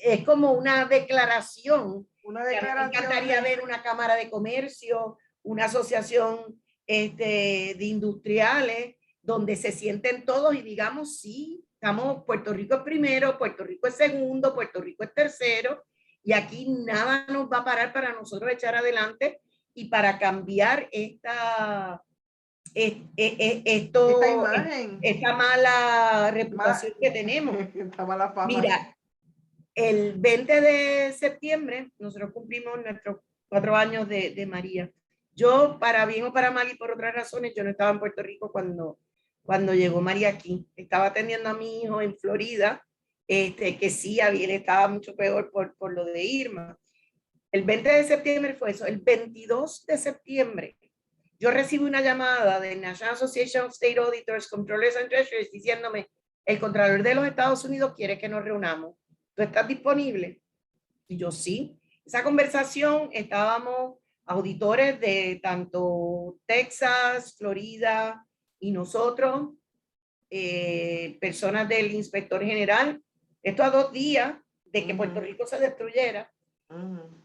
[SPEAKER 7] es como una declaración.
[SPEAKER 2] Una
[SPEAKER 7] Que a mí me
[SPEAKER 2] declaración
[SPEAKER 7] encantaría
[SPEAKER 2] de-
[SPEAKER 7] ver una cámara de comercio, una asociación de industriales, donde se sienten todos y digamos, sí, estamos, Puerto Rico es primero, Puerto Rico es segundo, Puerto Rico es tercero, y aquí nada nos va a parar para nosotros echar adelante y para cambiar esta
[SPEAKER 2] imagen.
[SPEAKER 7] esta mala reputación que tenemos.
[SPEAKER 2] Esta mala fama.
[SPEAKER 7] Mira, el 20 de septiembre nosotros cumplimos nuestros 4 años de María. Yo, para bien o para mal y por otras razones, yo no estaba en Puerto Rico cuando llegó María aquí. Estaba atendiendo a mi hijo en Florida, que sí, estaba mucho peor por lo de Irma. El 20 de septiembre fue eso. El 22 de septiembre yo recibí una llamada de National Association of State Auditors, Controllers and Treasurers diciéndome, el Contralor de los Estados Unidos quiere que nos reunamos. ¿Tú estás disponible? Y yo sí. Esa conversación estábamos auditores de tanto Texas, Florida y nosotros, personas del inspector general. Esto a 2 días de que Puerto Rico se destruyera.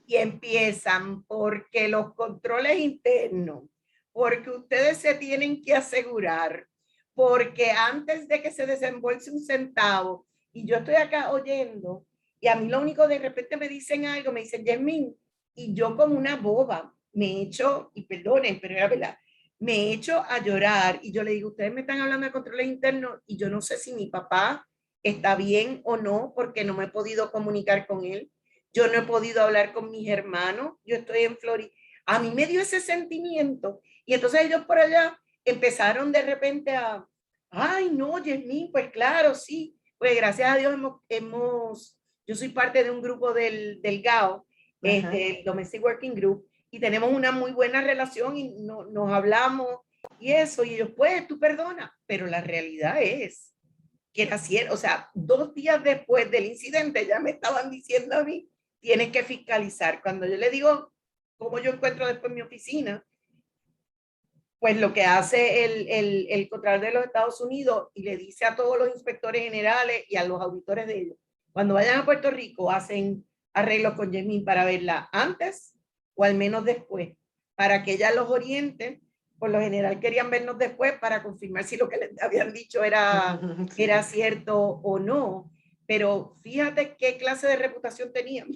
[SPEAKER 7] Y empiezan porque los controles internos, porque ustedes se tienen que asegurar, porque antes de que se desembolse un centavo, y yo estoy acá oyendo, y a mí lo único de repente me dicen algo, me dicen, Yasmín, y yo como una boba, me echo, y perdonen, pero era verdad, me echo a llorar, y yo le digo, ustedes me están hablando de controles internos, y yo no sé si mi papá está bien o no, porque no me he podido comunicar con él. Yo no he podido hablar con mis hermanos, yo estoy en Florida. A mí me dio ese sentimiento. Y entonces ellos por allá empezaron de repente ay, no, Yasmín, pues claro, sí. Pues gracias a Dios yo soy parte de un grupo del GAO, el Domestic Working Group, y tenemos una muy buena relación y nos hablamos y eso. Y ellos, pues, tú perdona, pero la realidad es que era cierto. O sea, 2 días después del incidente ya me estaban diciendo a mí, tienes que fiscalizar. Cuando yo le digo cómo yo encuentro después mi oficina, pues lo que hace el Contralor de los Estados Unidos y le dice a todos los inspectores generales y a los auditores de ellos, cuando vayan a Puerto Rico hacen arreglos con Yasmín para verla antes o al menos después, para que ella los oriente. Por lo general querían vernos después para confirmar si lo que les habían dicho era cierto o no. Pero fíjate qué clase de reputación tenían,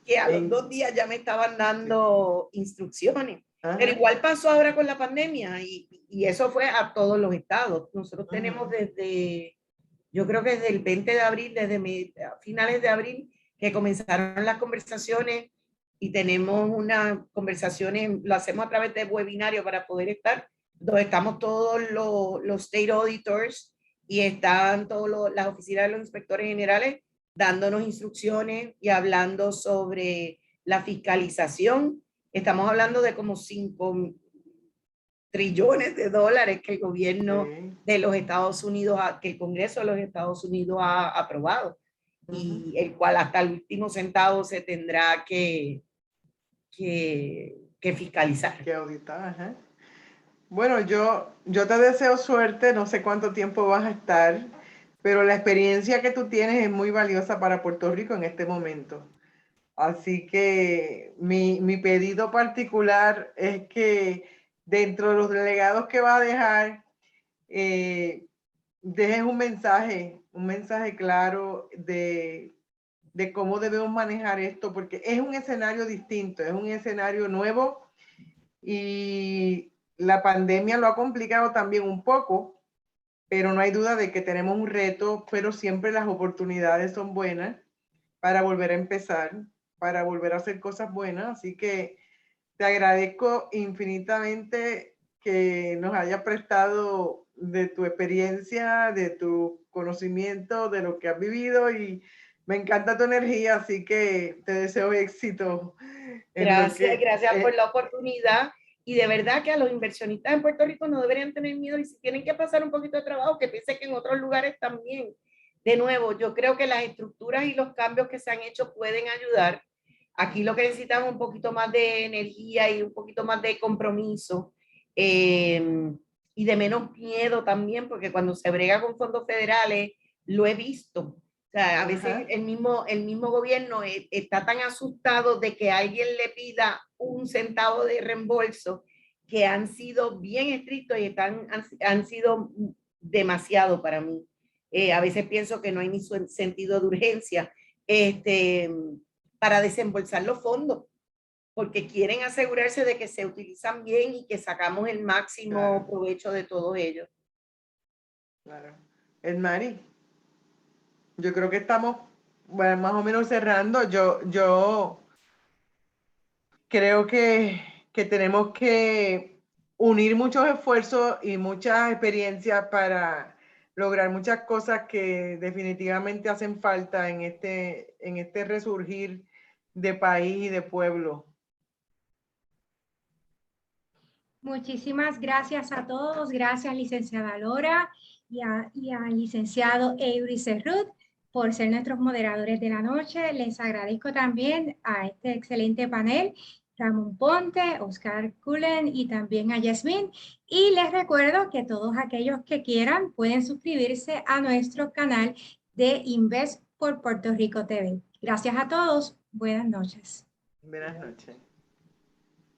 [SPEAKER 7] que a los 2 días ya me estaban dando instrucciones. Pero igual pasó ahora con la pandemia y eso fue a todos los estados. Nosotros tenemos yo creo que desde el 20 de abril, finales de abril, que comenzaron las conversaciones y tenemos unas conversaciones, lo hacemos a través de webinario para poder estar, donde estamos todos los state auditors y están todas las oficinas de los inspectores generales dándonos instrucciones y hablando sobre la fiscalización. Estamos hablando de como 5 trillones de dólares que el gobierno de los Estados Unidos, que el Congreso de los Estados Unidos ha aprobado, y el cual hasta el último centavo se tendrá que fiscalizar.
[SPEAKER 2] Que auditar, Bueno, yo te deseo suerte, no sé cuánto tiempo vas a estar, pero la experiencia que tú tienes es muy valiosa para Puerto Rico en este momento. Así que mi pedido particular es que dentro de los delegados que va a dejar, dejes un mensaje claro de cómo debemos manejar esto, porque es un escenario distinto, es un escenario nuevo y la pandemia lo ha complicado también un poco, pero no hay duda de que tenemos un reto, pero siempre las oportunidades son buenas para volver a empezar, para volver a hacer cosas buenas. Así que te agradezco infinitamente que nos hayas prestado de tu experiencia, de tu conocimiento, de lo que has vivido, y me encanta tu energía, así que te deseo éxito.
[SPEAKER 7] Gracias por la oportunidad. Y de verdad que a los inversionistas en Puerto Rico no deberían tener miedo, y si tienen que pasar un poquito de trabajo, que piensen que en otros lugares también. De nuevo, yo creo que las estructuras y los cambios que se han hecho pueden ayudar. Aquí lo que necesitamos es un poquito más de energía y un poquito más de compromiso. y de menos miedo también, porque cuando se brega con fondos federales, lo he visto. O sea, a veces
[SPEAKER 2] Ajá.
[SPEAKER 7] el mismo gobierno está tan asustado de que alguien le pida un centavo de reembolso, que han sido bien estrictos y han sido demasiado para mí. A veces pienso que no hay ni sentido de urgencia para desembolsar los fondos, porque quieren asegurarse de que se utilizan bien y que sacamos el máximo
[SPEAKER 2] Claro.
[SPEAKER 7] provecho de todo ello.
[SPEAKER 2] Claro. Edmari, yo creo que estamos, bueno, más o menos cerrando. Yo creo que tenemos que unir muchos esfuerzos y muchas experiencias para lograr muchas cosas que definitivamente hacen falta en este resurgir de país y de pueblo.
[SPEAKER 8] Muchísimas gracias a todos. Gracias, licenciada Lora y al licenciado Eury Cerrut por ser nuestros moderadores de la noche. Les agradezco también a este excelente panel, Ramón Ponte, Oscar Cullen y también a Yasmín. Y les recuerdo que todos aquellos que quieran pueden suscribirse a nuestro canal de Invest por Puerto Rico TV. Gracias a todos. Buenas noches.
[SPEAKER 2] Buenas noches.